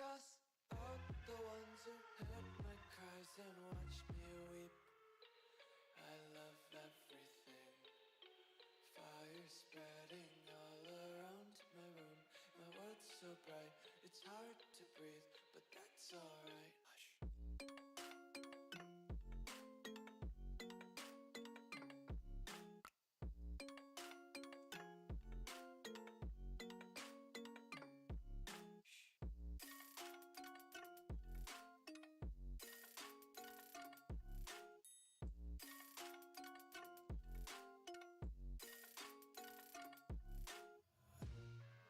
across all the ones who heard my cries and watched me weep. I love everything. Fire spreading all around my room. My world's so bright, it's hard to breathe, but that's alright. Hush.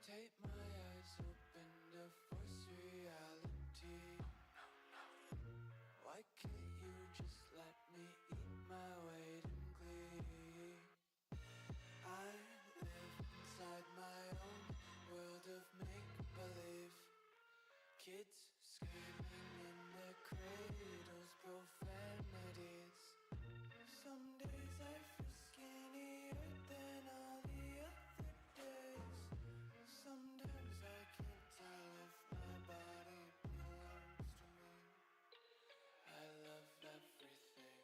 Take my eyes open to force reality. Why can't you just let me eat my weight in glee? I live inside my own world of make-believe. Kids screaming in their cradles, profanities. Some days I feel skinnier than all the other days. Sometimes I can't tell if my body belongs to me. I love everything.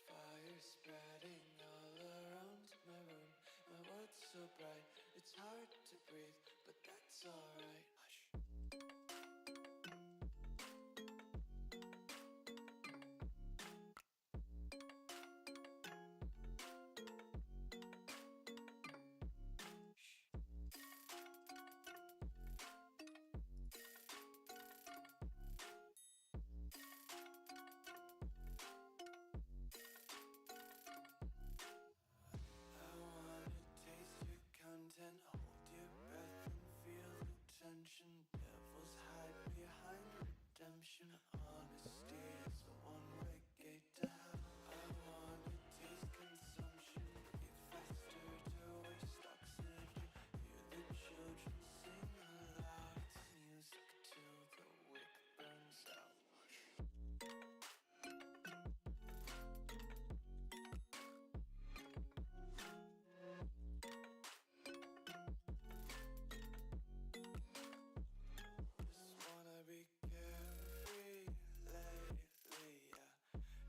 Fire spreading all around my room. My world's so bright, it's hard to breathe, but that's alright. Hush. I wanna taste your content, hold your breath and feel the tension. Devils hide behind redemption. Honesty is a one-way gate to hell. I wanna taste consumption, breathe faster to waste oxygen. Hear the children sing aloud. It's music till the wick burns out. Just wanna be carefree lately, yeah.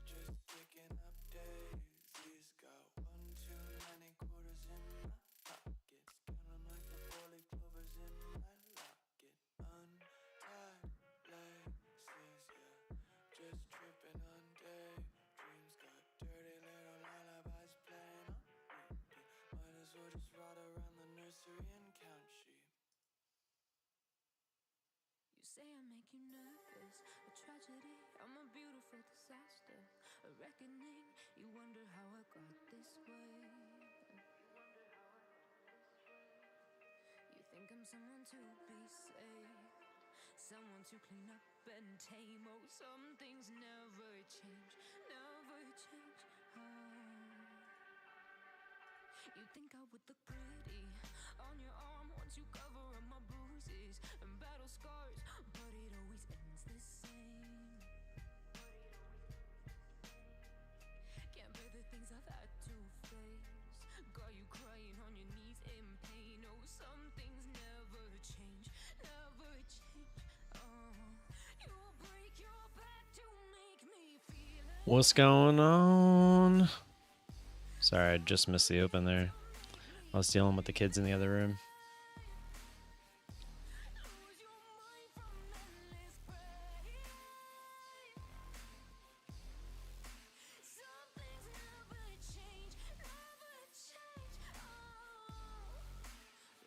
Just kicking up daisies. Got one too many quarters in my pockets. Count 'em like the four-leaf clovers in my locket. Untied laces, yeah. Just tripping on daydreams. Got dirty little lullabies playing on repeat. Might as well just ride around the nursery and count sheep. You say I make you nervous, a tragedy, I'm a beautiful disaster, a reckoning, you wonder how I got this way. You think I'm someone to be saved, someone to clean up and tame. Oh, some things never change, never change. Oh. You think I would look pretty on your arm once you cover up my bruises and battle scars, but it always ends the same. Can't bear the things I've had to face, got you crying on your knees in pain. Oh, some things never change, never change. Oh, you break your back to make me feel it. What's going on? Sorry, I just missed the open there. I was dealing with the kids in the other room. Lose your mind from endless pain. Some things never change, never change. Oh,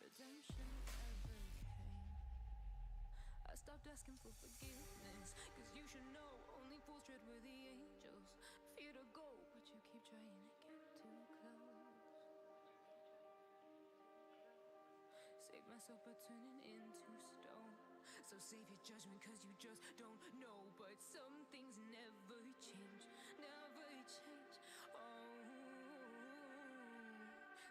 redemption never came. I stopped asking for forgiveness, 'cause you should know only fools tread where the angels fear to go, but you keep trying to get too close. Save myself by turning into stone, so save your judgment 'cause you just don't know. But some things never change, never change. Oh,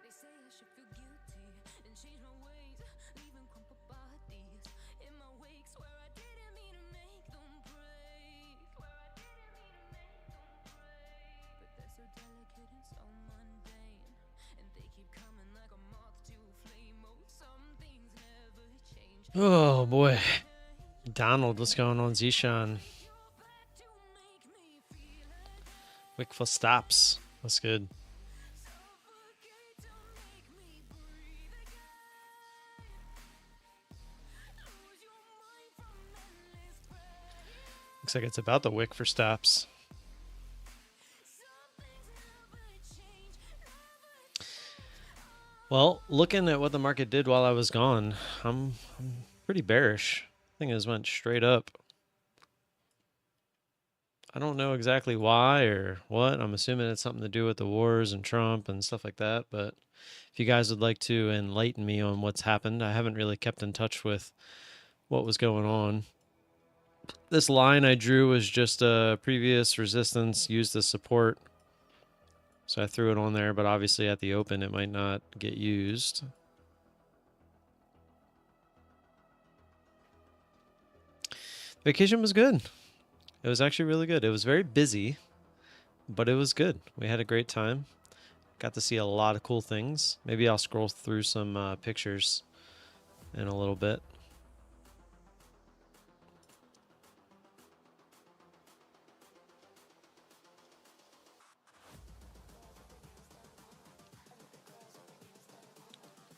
they say I should feel guilty and change my ways, leaving crumpled bodies in my wake. Swear I didn't mean to make them break, swear I didn't mean to make them break. But they're so delicate and so mundane, and they keep coming like a moth to flame. Oh, some things never change. Oh boy. Donald, what's going on? Zishan. Wick for stops. That's good. Looks like it's about the wick for stops. Well, looking at what the market did while I was gone, I'm pretty bearish. I think it just went straight up. I don't know exactly why or what. I'm assuming it's something to do with the wars and Trump and stuff like that. But if you guys would like to enlighten me on what's happened, I haven't really kept in touch with what was going on. This line I drew was just a previous resistance used as support. So I threw it on there, but obviously at the open it might not get used. Vacation was good. It was actually really good. It was very busy, but it was good. We had a great time. Got to see a lot of cool things. Maybe I'll scroll through some pictures in a little bit.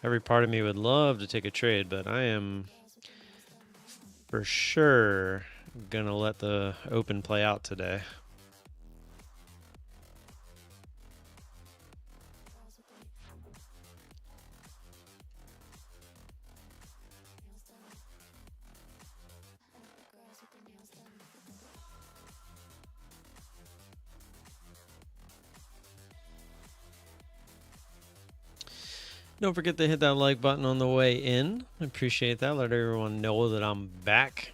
Every part of me would love to take a trade, but I am for sure gonna let the open play out today. Don't forget to hit that like button on the way in. I appreciate that. Let everyone know that I'm back.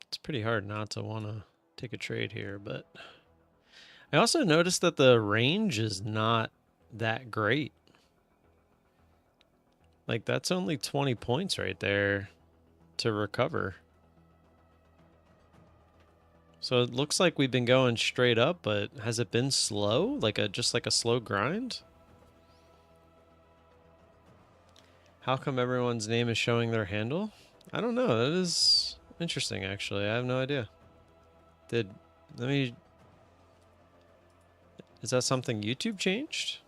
It's pretty hard not to want to take a trade here, but I also noticed that the range is not that great. Like, that's only 20 points right there to recover. So it looks like we've been going straight up, but has it been slow? Just like a slow grind? How come everyone's name is showing their handle? I don't know. That is interesting, actually. I have no idea. Is that something YouTube changed?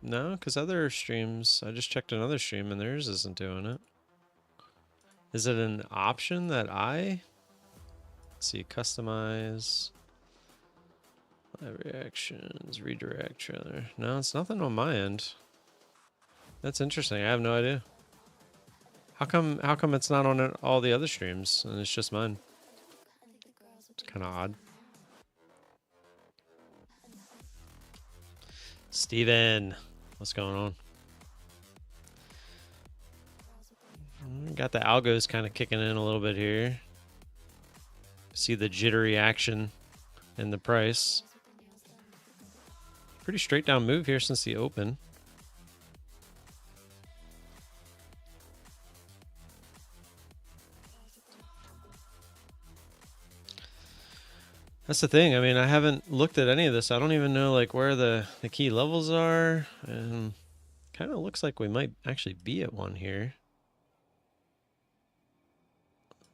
No, because other streams, I just checked another stream and theirs isn't doing it. Is it an option that let's see, customize, live reactions, redirect rather. No, it's nothing on my end. That's interesting. I have no idea. How come it's not on all the other streams and it's just mine? It's kind of odd. Steven, what's going on? Got the algos kind of kicking in a little bit here. See the jittery action in the price. Pretty straight down move here since the open. That's the thing. I mean, I haven't looked at any of this. I don't even know like where the key levels are. And kind of looks like we might actually be at one here.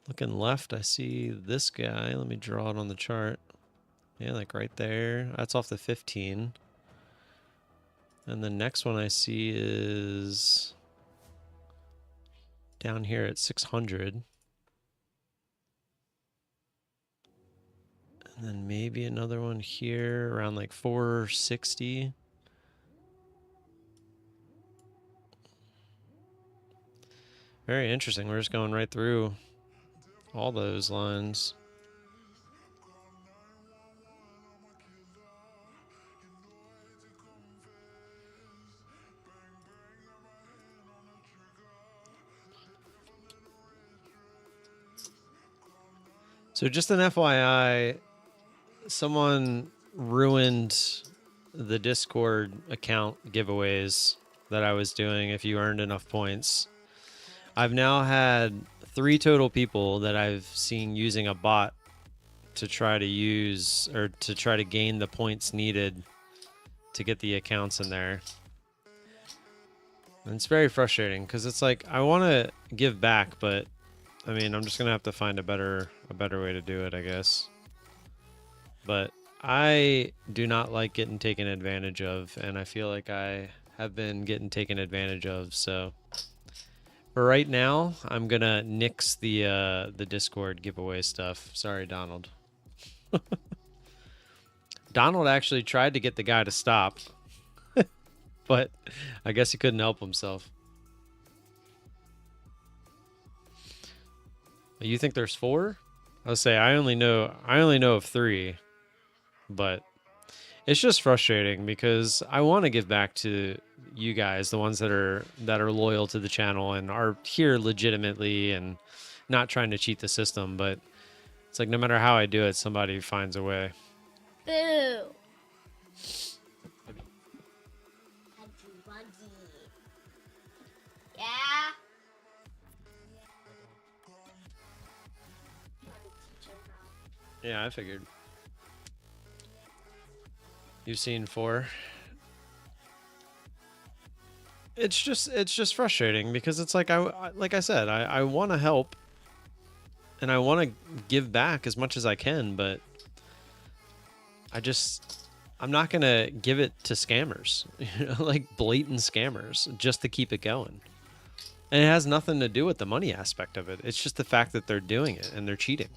Looking left, I see this guy. Let me draw it on the chart. Yeah, like right there. That's off the 15. And the next one I see is down here at 600. And then maybe another one here around like 460. Very interesting. We're just going right through all those lines. So just an FYI, someone ruined the Discord account giveaways that I was doing if you earned enough points. I've now had 3 total people that I've seen using a bot to try to use or to try to gain the points needed to get the accounts in there. And it's very frustrating because it's like I want to give back, but I mean, I'm just gonna have to find a better way to do it, I guess. But I do not like getting taken advantage of, and I feel like I have been getting taken advantage of. So for right now, I'm gonna nix the Discord giveaway stuff. Sorry, Donald. Donald actually tried to get the guy to stop, but I guess he couldn't help himself. You think there's 4? I'll say I only know of 3, but it's just frustrating because I want to give back to you guys, the ones that are loyal to the channel and are here legitimately and not trying to cheat the system, but it's like no matter how I do it, somebody finds a way. Boo. Yeah. Yeah, I figured. You've seen 4. It's just frustrating because it's like like I said, I want to help and I want to give back as much as I can, but I'm not going to give it to scammers, you know, like blatant scammers just to keep it going. And it has nothing to do with the money aspect of it. It's just the fact that they're doing it and they're cheating.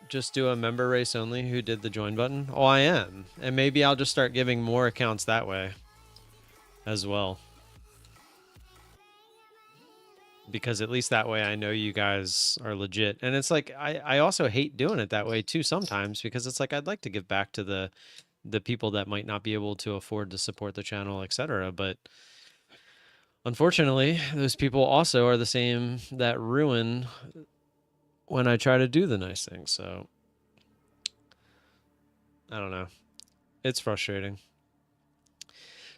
Just do a member race only. Who did the join button? Oh, I am. And maybe I'll just start giving more accounts that way as well. Because at least that way I know you guys are legit. And it's like, I also hate doing it that way too sometimes because it's like I'd like to give back to the people that might not be able to afford to support the channel, etc. But unfortunately, those people also are the same that ruin when I try to do the nice things. So I don't know. It's frustrating.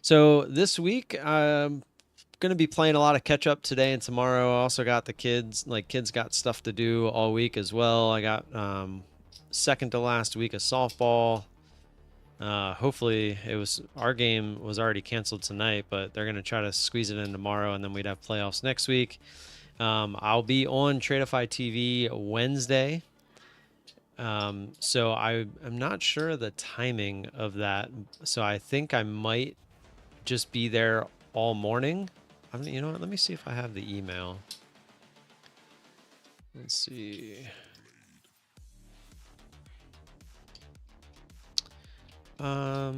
So this week, I'm going to be playing a lot of catch up today and tomorrow. I also got the kids, kids got stuff to do all week as well. I got second to last week of softball. Hopefully our game was already canceled tonight, but they're going to try to squeeze it in tomorrow, and then we'd have playoffs next week. I'll be on Tradeify TV Wednesday. So I'm not sure the timing of that. So I think I might just be there all morning. You know what? Let me see if I have the email. Let's see. Yeah,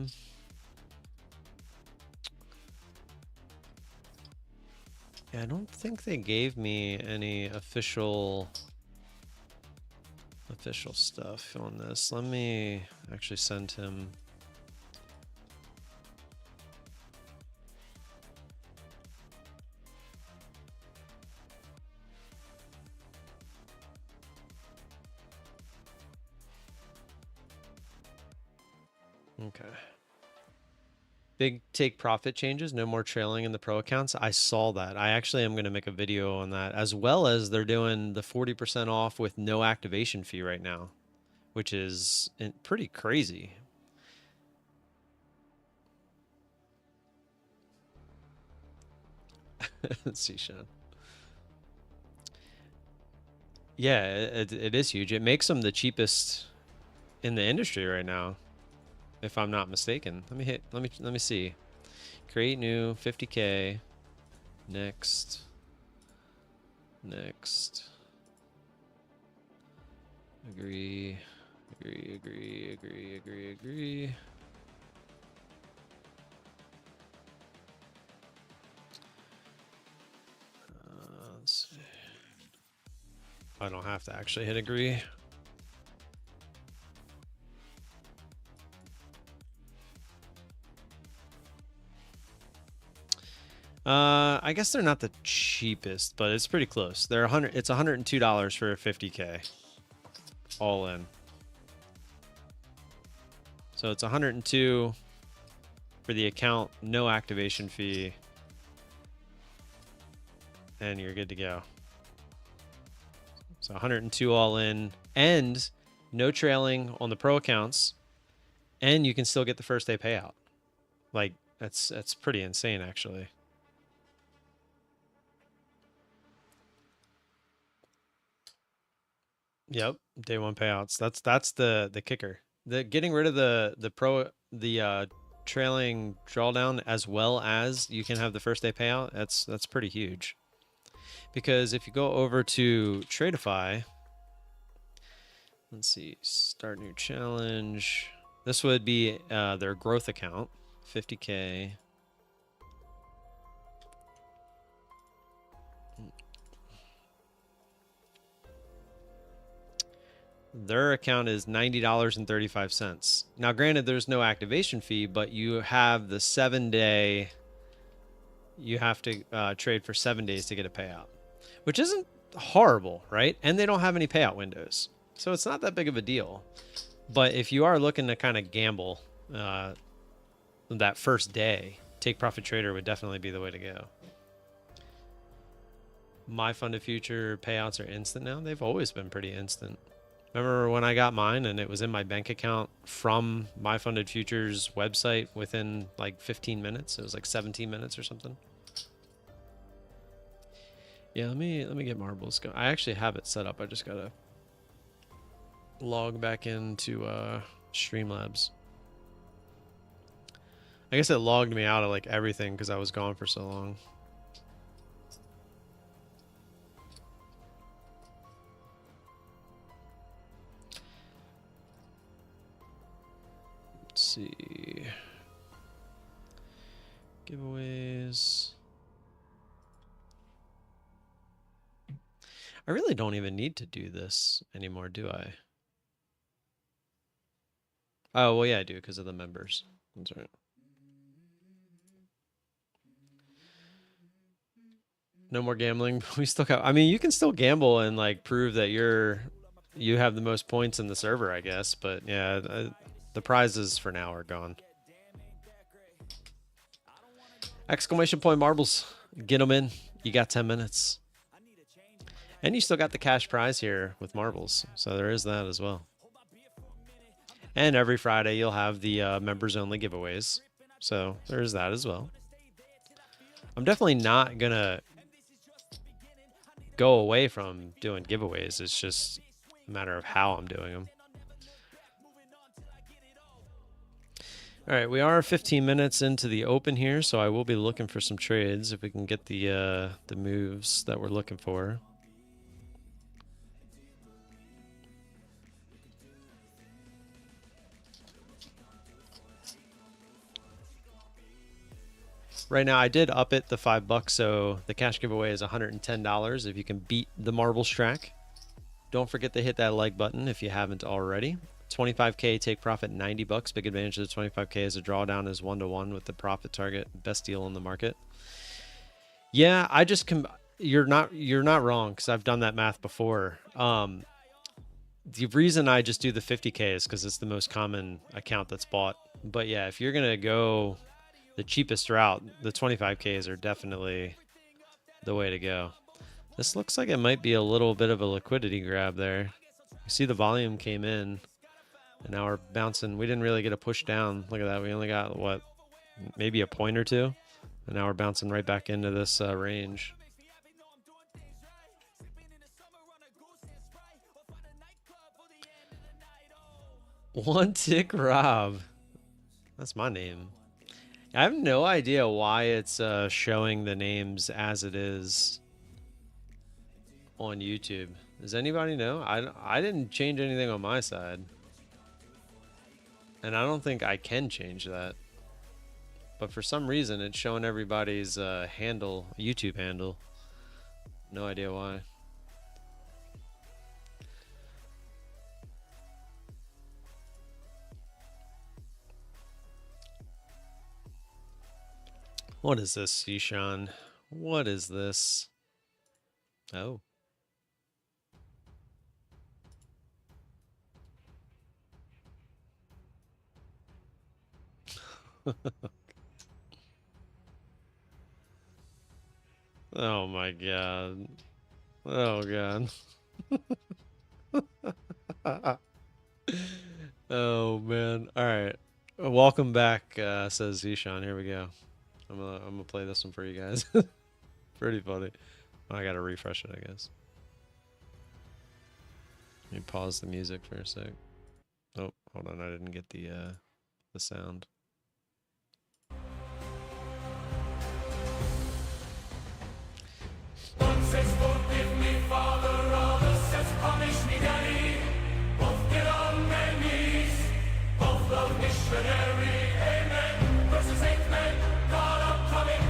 I don't think they gave me any official stuff on this. Let me actually send him. Okay. Big take profit changes, no more trailing in the pro accounts. I saw that. I actually am going to make a video on that, as well as they're doing the 40% off with no activation fee right now, which is pretty crazy. Let's see, Sean. Yeah, it is huge. It makes them the cheapest in the industry right now, if I'm not mistaken. Let me see. Create new 50K. Next. Agree. Let's see. I don't have to actually hit agree. I guess they're not the cheapest, but it's pretty close. It's $102 for a 50K. All in. So it's 102 for the account, no activation fee, and you're good to go. So 102 all in, and no trailing on the pro accounts, and you can still get the first day payout. Like that's pretty insane, actually. Yep, day one payouts. That's the kicker. The getting rid of the trailing drawdown, as well as you can have the first day payout. That's pretty huge. Because if you go over to Tradeify, let's see, start new challenge. This would be their growth account, 50K. Their account is $90.35. Now, granted, there's no activation fee, but you have the 7-day. You have to trade for 7 days to get a payout, which isn't horrible, right? And they don't have any payout windows, so it's not that big of a deal. But if you are looking to kind of gamble that first day, Take Profit Trader would definitely be the way to go. My funded future payouts are instant now. They've always been pretty instant. Remember when I got mine and it was in my bank account from My Funded Futures website within like 15 minutes? It was like 17 minutes or something. Yeah, let me get marbles going. I actually have it set up. I just gotta log back into Streamlabs. I guess it logged me out of like everything because I was gone for so long. Let's see. Giveaways. I really don't even need to do this anymore, do I? Oh, well, yeah, I do because of the members. That's right. No more gambling. We still have, I mean, you can still gamble and like prove that you have the most points in the server, I guess. But yeah, the prizes for now are gone. Exclamation point marbles. Get them in. You got 10 minutes. And you still got the cash prize here with marbles. So there is that as well. And every Friday you'll have the members only giveaways. So there's that as well. I'm definitely not going to go away from doing giveaways. It's just a matter of how I'm doing them. All right, we are 15 minutes into the open here, so I will be looking for some trades if we can get the moves that we're looking for. Right now, I did up it the $5, so the cash giveaway is $110 if you can beat the marbles track. Don't forget to hit that like button if you haven't already. 25K take profit, $90. Big advantage of the 25K is a drawdown is 1-to-1 with the profit target. Best deal in the market. Yeah, I just you're not wrong because I've done that math before. The reason I just do the 50K is because it's the most common account that's bought. But yeah, if you're gonna go the cheapest route, the 25Ks are definitely the way to go. This looks like it might be a little bit of a liquidity grab there. You see the volume came in, and now we're bouncing. We didn't really get a push down. Look at that. We only got, what, maybe a point or two? And now we're bouncing right back into this range. One Tick Rob. That's my name. I have no idea why it's showing the names as it is on YouTube. Does anybody know? I didn't change anything on my side. And I don't think I can change that. But for some reason, it's showing everybody's handle, YouTube handle. No idea why. What is this, Sishan? What is this? Oh. Oh my god. Oh god. Oh man. All right. Welcome back, says Zishan. Here we go. I'm gonna play this one for you guys. Pretty funny. I gotta refresh it, I guess. Let me pause the music for a sec. Oh, hold on, I didn't get the sound. One says forgive me, Father, other says punish me, Daddy. Both get on their knees, both love missionary, amen. Verses 8 men, God I'm coming.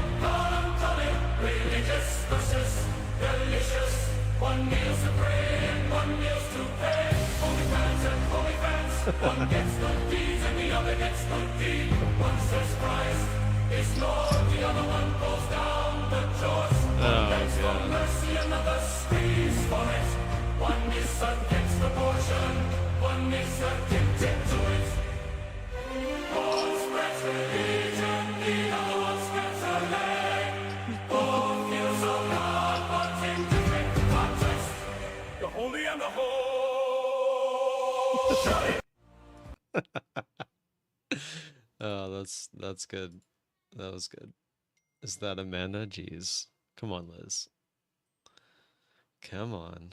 Religious versus delicious. One meal's to pray and one meal's to pay. Holy fans and holy fans. One gets good deeds and the other gets good deed. One says Christ is Lord, the other one pulls down the doors. One begs for mercy, another screams for it. One is against abortion, one is addicted to it. One spreads religion, the other one spreads a leg. Both feel so hard, but in different contexts. The holy and the whole. Shut it. Oh, that's good. That was good. Is that Amanda? Jeez. Come on, Liz. Come on.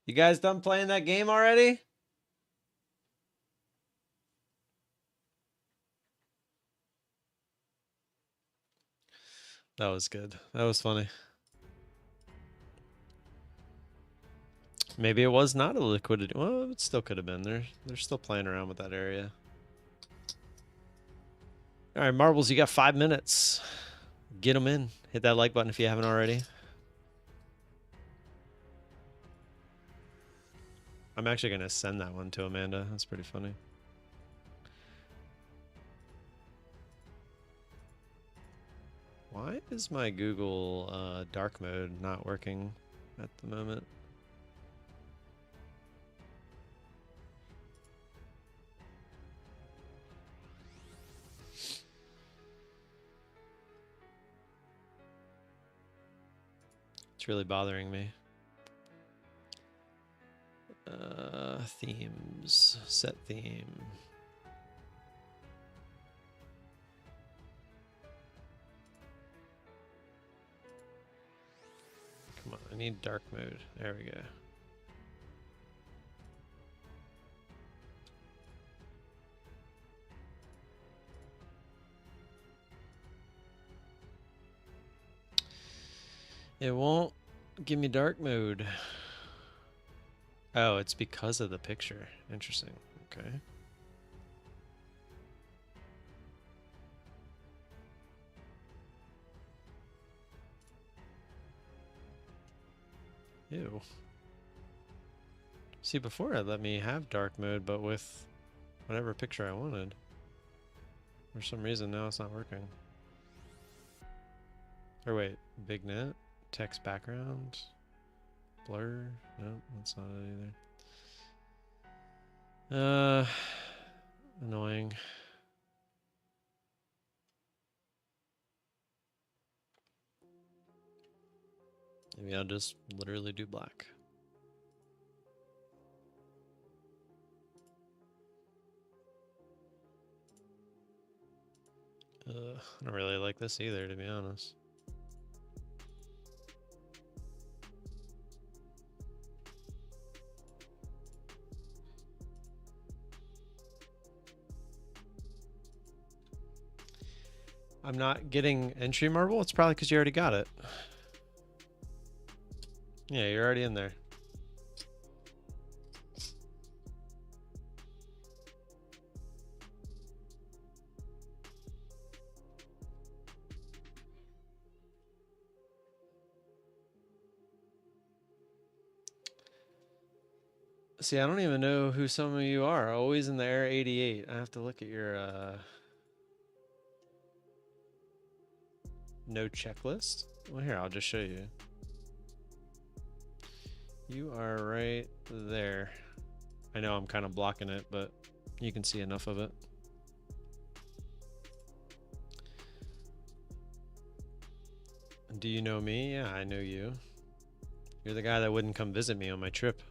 You guys done playing that game already? That was good. That was funny. Maybe it was not a liquidity. Well, it still could have been. They're still playing around with that area. All right, Marbles, you got 5 minutes. Get them in. Hit that like button if you haven't already. I'm actually going to send that one to Amanda. That's pretty funny. Why is my Google dark mode not working at the moment? It's really bothering me. Themes. Set theme. Come on, I need dark mode. There we go. It won't give me dark mode. Oh, it's because of the picture. Interesting. Okay. Ew. See, before it let me have dark mode, but with whatever picture I wanted. For some reason, now it's not working. Or wait, big net, text background, blur. No, that's not it either. Annoying. Maybe I'll just literally do black. I don't really like this either, to be honest. I'm not getting entry marble. It's probably because you already got it. Yeah, you're already in there. See, I don't even know who some of you are. Always in the Air 88. I have to look at your no checklist. Well, here, I'll just show you. You are right there. I know I'm kind of blocking it, but you can see enough of it. Do you know me? Yeah, I know you. You're the guy that wouldn't come visit me on my trip.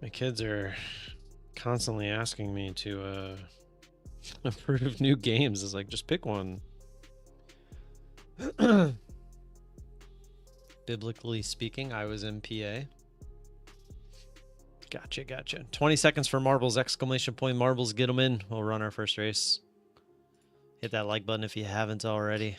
My kids are constantly asking me to approve new games. It's like, just pick one. Biblically speaking, I was MPA. Gotcha. 20 seconds for marbles, exclamation point, marbles, get them in. We'll run our first race. Hit that like button if you haven't already.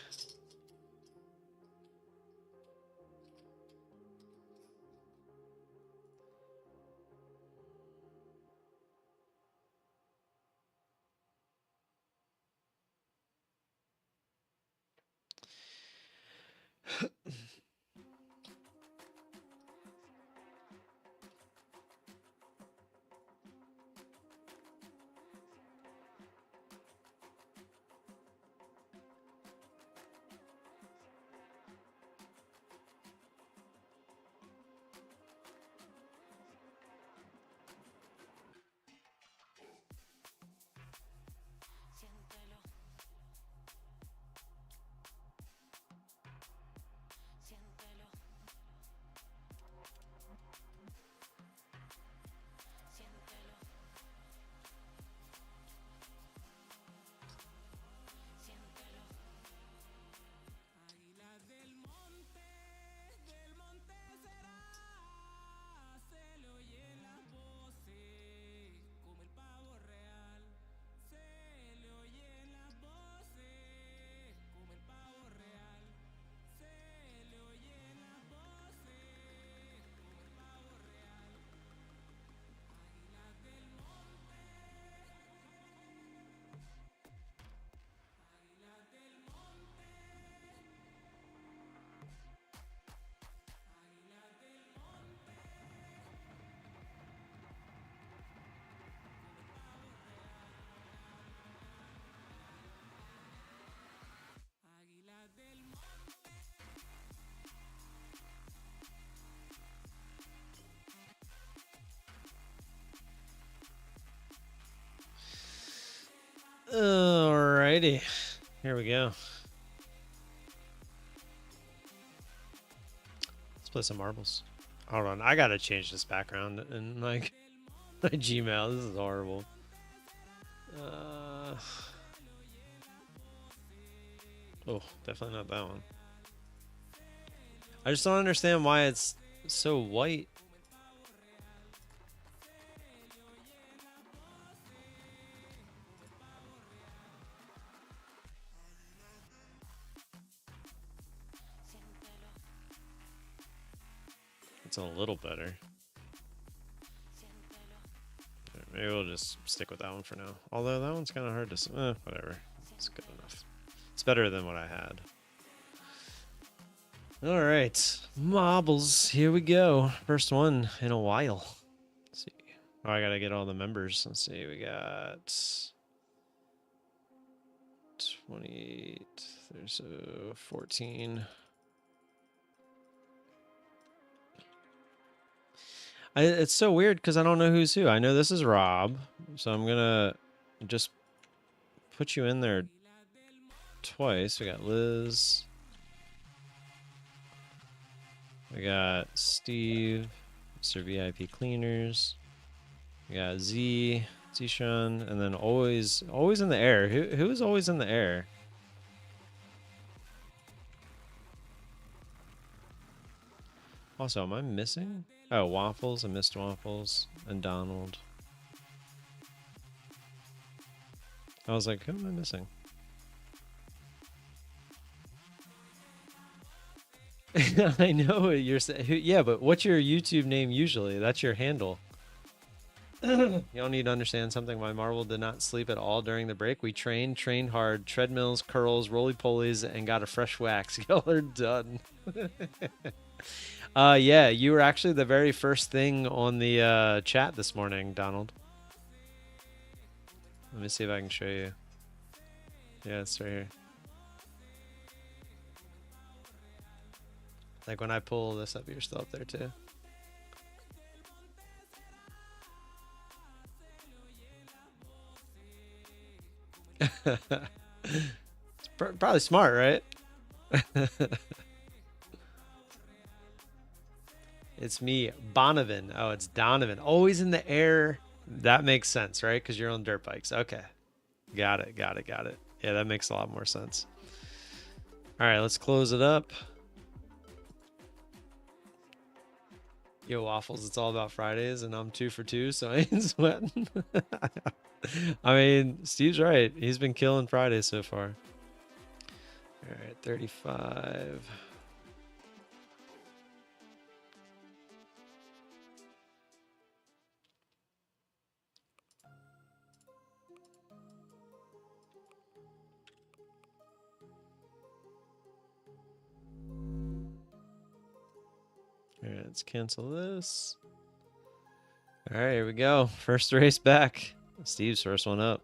Alrighty, here we go. Let's play some marbles. Hold on, I gotta change this background in like my Gmail. This is horrible. Oh, definitely not that one. I just don't understand why it's so white. It's a little better. Maybe we'll just stick with that one for now. Although that one's kind of hard to... whatever. It's good enough. It's better than what I had. Alright. Marbles. Here we go. First one in a while. Let's see. Oh, I gotta get all the members. Let's see. We got... 28. There's 14. It's so weird because I don't know who's who. I know this is Rob, so I'm gonna just put you in there twice. We got Liz. We got Steve, Mr. VIP Cleaners. We got Zishun, and then always in the air. Who is always in the air? Also, am I missing? Oh, Waffles. I missed Waffles and Donald. I was like, who am I missing? I know what you're saying. Yeah, but what's your YouTube name usually? That's your handle. Y'all need to understand something. My Marvel did not sleep at all during the break. We trained hard, treadmills, curls, roly-polies, and got a fresh wax. Y'all are done. Yeah, you were actually the very first thing on the chat this morning, Donald. Let me see if I can show you. Yeah, it's right here. Like when I pull this up, you're still up there too. It's probably smart, right? It's me, Bonovan. Oh, it's Donovan. Always in the air. That makes sense, right? Because you're on dirt bikes. Okay. Got it. Yeah, that makes a lot more sense. All right, let's close it up. Yo, Waffles, it's all about Fridays, and I'm 2 for 2, so I ain't sweating. I mean, Steve's right. He's been killing Fridays so far. All right, 35. All right, let's cancel this. All right, here we go. First race back. Steve's first one up.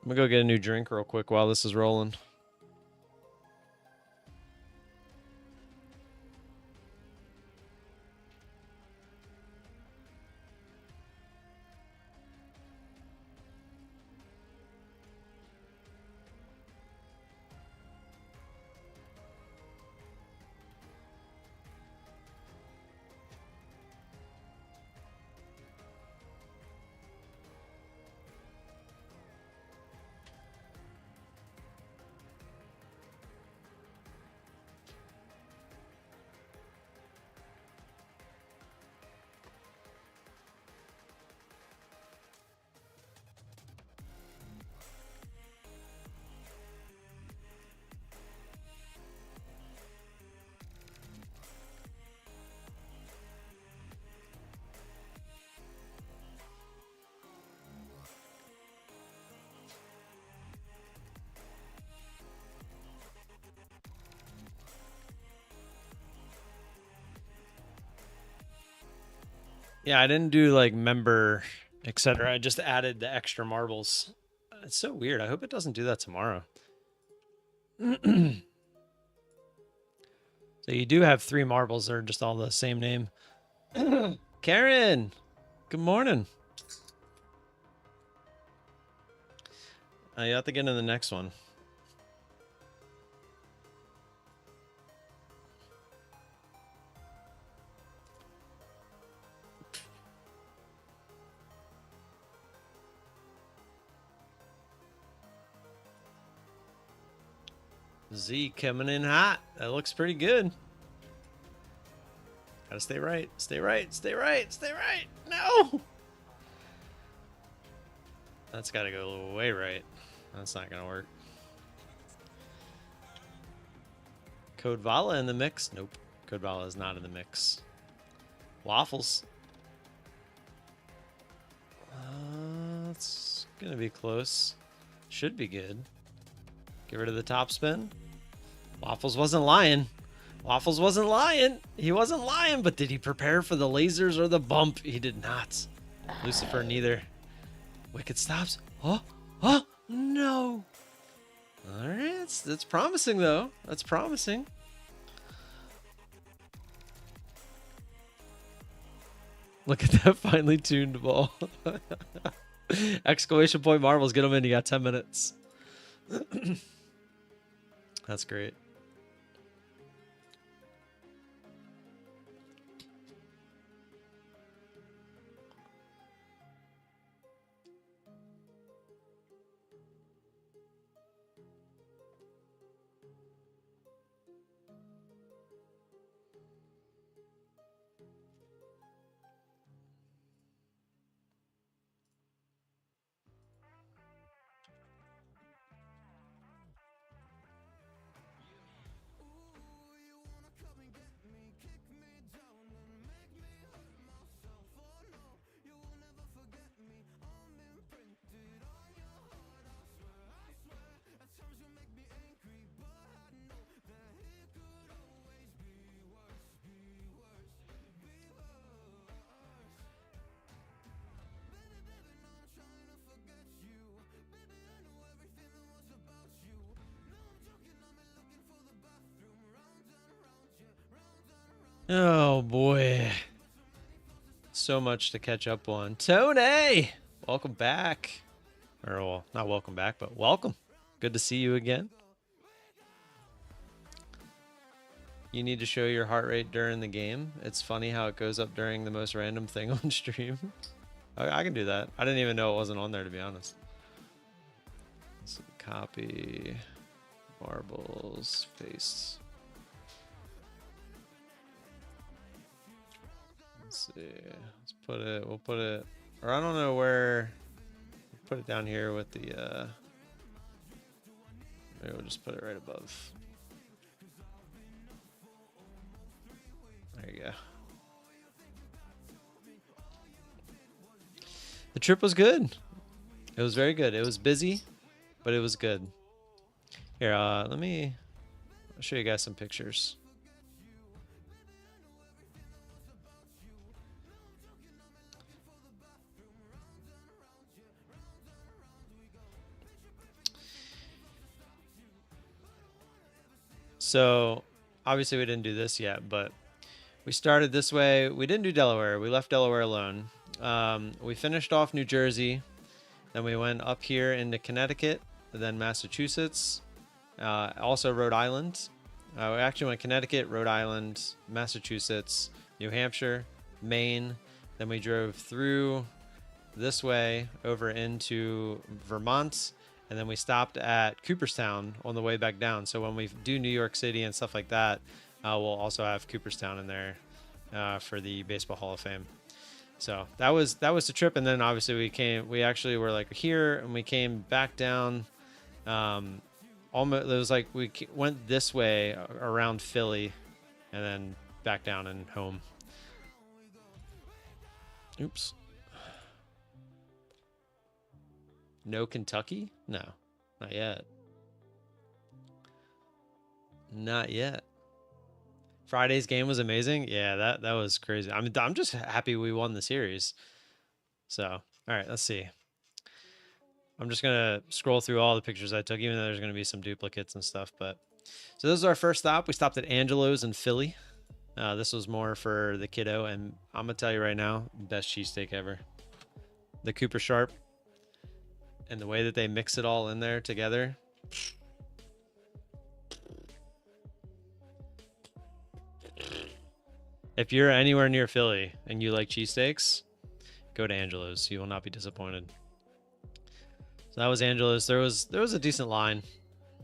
I'm gonna go get a new drink real quick while this is rolling. Yeah, I didn't do like member, etc. I just added the extra marbles. It's so weird. I hope it doesn't do that tomorrow. So you do have 3 marbles. They're just all the same name. Karen, good morning. You have to get in the next one. Z coming in hot. That looks pretty good. Gotta stay right. Stay right. Stay right. Stay right. No! That's gotta go a little way right. That's not gonna work. Code Vala in the mix? Nope. Code Vala is not in the mix. Waffles. It's gonna be close. Should be good. Get rid of the top spin. Waffles wasn't lying. Waffles wasn't lying. He wasn't lying, but did he prepare for the lasers or the bump? He did not. Lucifer neither. Wicked stops. Oh, no. All right, that's promising though. That's promising. Look at that finely tuned ball. Exclamation point marbles. Get them in. You got 10 minutes. That's great. Oh boy. So much to catch up on. Tony! Welcome back. Or, well, not welcome back, but welcome. Good to see you again. You need to show your heart rate during the game. It's funny how it goes up during the most random thing on stream. I can do that. I didn't even know it wasn't on there, to be honest. Let's see, copy. Marbles. Paste. Let's see. Let's put it. We'll put it. Or I don't know where. Put it down here with the. Maybe we'll just put it right above. There you go. The trip was good. It was very good. It was busy, but it was good. Here, I'll show you guys some pictures. So, obviously we didn't do this yet, but we started this way. We didn't do Delaware. We left Delaware alone. We finished off New Jersey. Then we went up here into Connecticut, then Massachusetts, also Rhode Island. We actually went Connecticut, Rhode Island, Massachusetts, New Hampshire, Maine. Then we drove through this way over into Vermont. And then we stopped at Cooperstown on the way back down. So when we do New York City and stuff like that, we'll also have Cooperstown in there for the Baseball Hall of Fame. So that was the trip. And then obviously we actually were like here and we came back down. Almost, it was like we went this way around Philly and then back down and home. Oops. No Kentucky? No, not yet. Not yet. Friday's game was amazing. Yeah, that was crazy. I'm just happy we won the series. So, all right, let's see. I'm just gonna scroll through all the pictures I took, even though there's gonna be some duplicates and stuff. But so this is our first stop. We stopped at Angelo's in Philly. This was more for the kiddo, and I'm gonna tell you right now, best cheesesteak ever. The Cooper Sharp. And the way that they mix it all in there together. If you're anywhere near Philly and you like cheesesteaks, go to Angelo's. You will not be disappointed. So that was Angelo's. There was a decent line.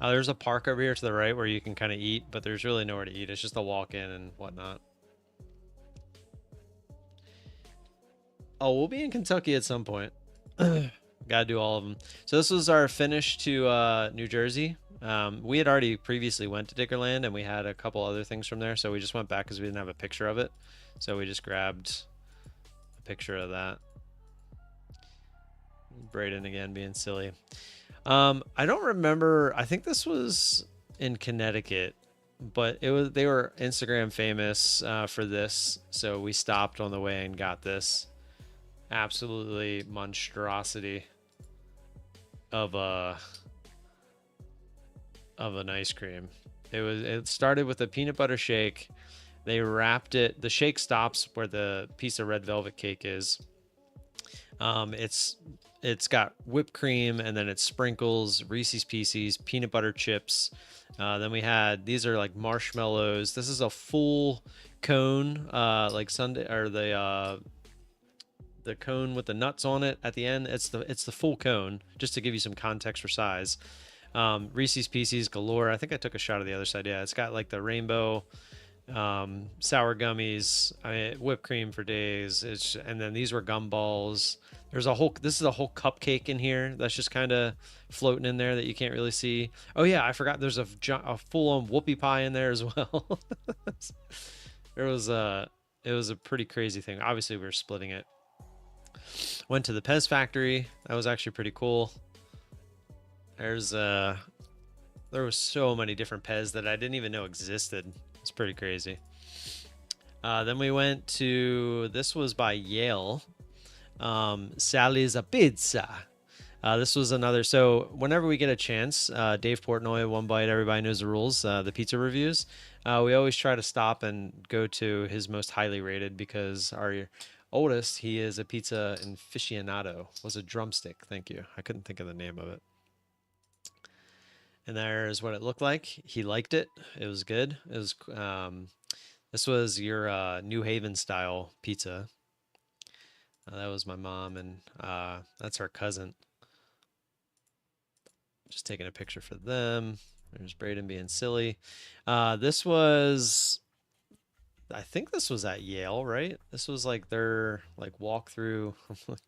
There's a park over here to the right where you can kind of eat, but there's really nowhere to eat. It's just a walk in and whatnot. Oh, we'll be in Kentucky at some point. Gotta do all of them. So this was our finish to New Jersey. We had already previously went to Dickerland and we had a couple other things from there. So we just went back because we didn't have a picture of it. So we just grabbed a picture of that. Braden again being silly. I don't remember. I think this was in Connecticut, but they were Instagram famous for this. So we stopped on the way and got this absolutely monstrosity of an ice cream. It started with a peanut butter shake. They wrapped it. The shake stops where the piece of red velvet cake is. It's it's got whipped cream, and then it's sprinkles, Reese's Pieces, peanut butter chips. Then we had, these are like marshmallows. This is a full cone, like Sunday, or the cone with the nuts on it at the end. It's the full cone, just to give you some context for size. Reese's Pieces galore. I think I took a shot of the other side. Yeah, it's got like the rainbow sour gummies, whipped cream for days. And then these were gumballs. There's a whole, this is a whole cupcake in here that's just kind of floating in there that you can't really see. Oh yeah, I forgot there's a full-on whoopie pie in there as well. It was a pretty crazy thing. Obviously we were splitting it. Went to the Pez factory. That was actually pretty cool. There was so many different Pez that I didn't even know existed. It's pretty crazy. Then we went to, this was by Yale. Sally's a Pizza. This was another, so whenever we get a chance, Dave Portnoy, One Bite, everybody knows the rules, the pizza reviews, we always try to stop and go to his most highly rated, because our oldest, he is a pizza aficionado. Was a drumstick, thank you. I couldn't think of the name of it. And there's what it looked like. He liked it. It was good. It was this was your New Haven style pizza. That was my mom, and that's our cousin. Just taking a picture for them. There's Braden being silly. This was, I think this was at Yale, right? This was like their like walkthrough.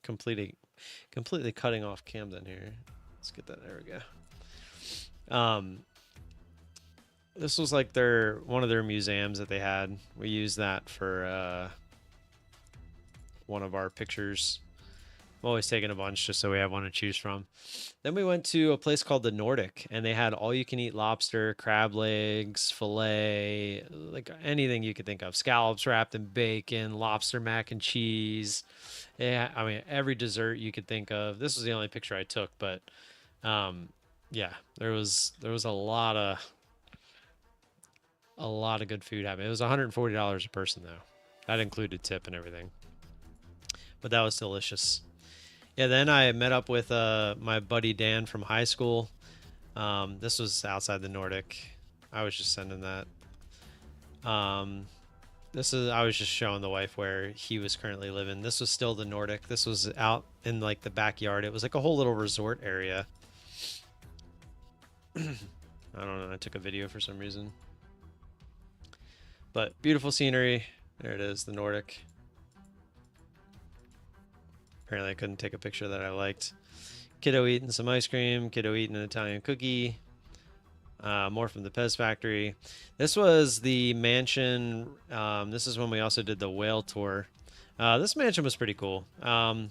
completely cutting off Camden here. Let's get that. There we go. This was like one of their museums that they had. We used that for one of our pictures. I'm always taking a bunch just so we have one to choose from. Then we went to a place called the Nordic, and they had all you can eat lobster, crab legs, filet, like anything you could think of. Scallops wrapped in bacon, lobster mac and cheese. Yeah, I mean every dessert you could think of. This was the only picture I took, but yeah, there was a lot of good food happening. It was $140 a person though. That included tip and everything. But that was delicious. Yeah, then I met up with my buddy Dan from high school. This was outside the Nordic. I was just sending that. I was just showing the wife where he was currently living. This was still the Nordic. This was out in like the backyard. It was like a whole little resort area. I don't know. I took a video for some reason. But beautiful scenery. There it is, the Nordic. Apparently I couldn't take a picture that I liked. Kiddo eating some ice cream. Kiddo eating an Italian cookie. More from the Pez factory. This was the mansion. This is when we also did the whale tour. This mansion was pretty cool. I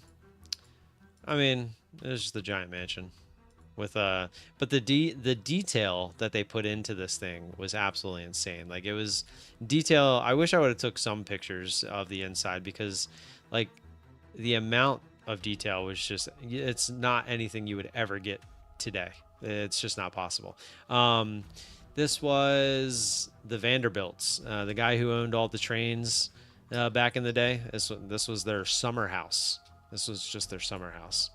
mean, it was just a giant mansion. With but the detail that they put into this thing was absolutely insane. Like it was detail. I wish I would have took some pictures of the inside, because like the amount of detail was just, it's not anything you would ever get today. It's just not possible. This was the Vanderbilts, the guy who owned all the trains back in the day. This was their summer house. This was just their summer house.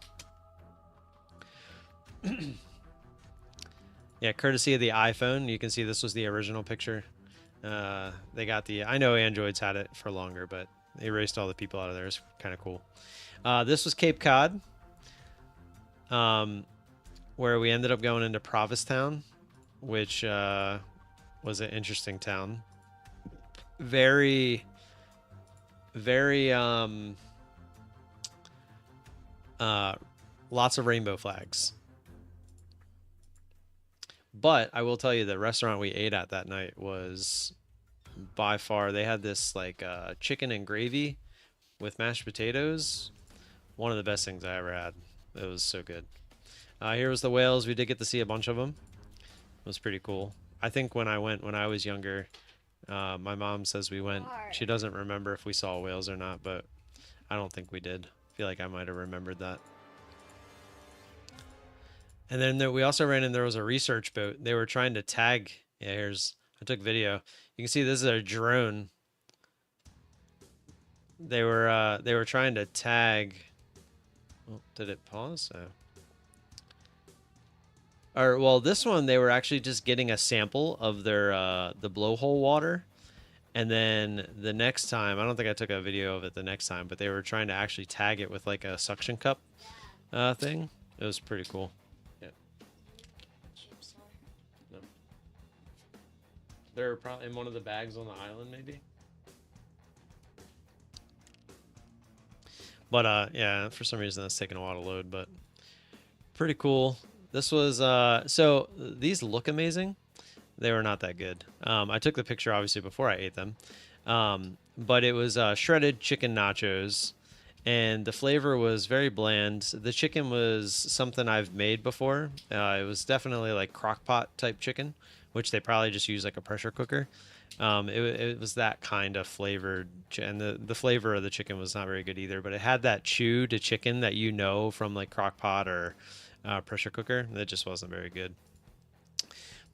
Yeah, courtesy of the iPhone, you can see this was the original picture. They got I know Androids had it for longer, but they erased all the people out of there. It's kind of cool. This was Cape Cod, where we ended up going into Provincetown, which was an interesting town. Very lots of rainbow flags. But I will tell you, the restaurant we ate at that night was by far, they had this like chicken and gravy with mashed potatoes. One of the best things I ever had. It was so good. Here was the whales. We did get to see a bunch of them. It was pretty cool. I think when I was younger, my mom says we went. She doesn't remember if we saw whales or not, but I don't think we did. I feel like I might have remembered that. And then we also ran in, there was a research boat. They were trying to tag. Yeah, I took video. You can see this is a drone. They were trying to tag Oh, did it pause? Oh. Or well, this one they were actually just getting a sample of their the blowhole water, and then the next time, I don't think I took a video of it the next time, but they were trying to actually tag it with like a suction cup thing. It was pretty cool. Yeah. No. They're probably in one of the bags on the island, maybe. But yeah, for some reason that's taking a while to load, but pretty cool. This was so these look amazing. They were not that good. I took the picture obviously before I ate them, but it was shredded chicken nachos, and the flavor was very bland. The chicken was something I've made before. It was definitely like crock pot type chicken, which they probably just use like a pressure cooker. It was that kind of flavored, and the flavor of the chicken was not very good either. But it had that chew to chicken that you know from like crock pot or pressure cooker. That just wasn't very good.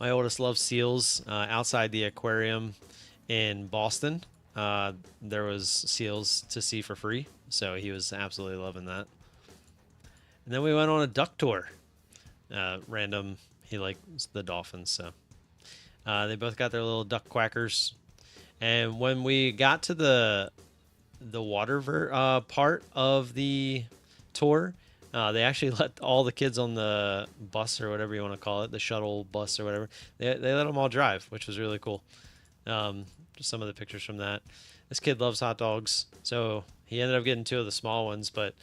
My oldest loves seals. Outside the aquarium in Boston, there was seals to see for free, so he was absolutely loving that. And then we went on a duck tour. Random, he likes the dolphins, so they both got their little duck quackers. And when we got to the water part of the tour, they actually let all the kids on the bus or whatever you want to call it, the shuttle bus or whatever. They let them all drive, which was really cool. Just some of the pictures from that. This kid loves hot dogs, so he ended up getting 2 of the small ones. But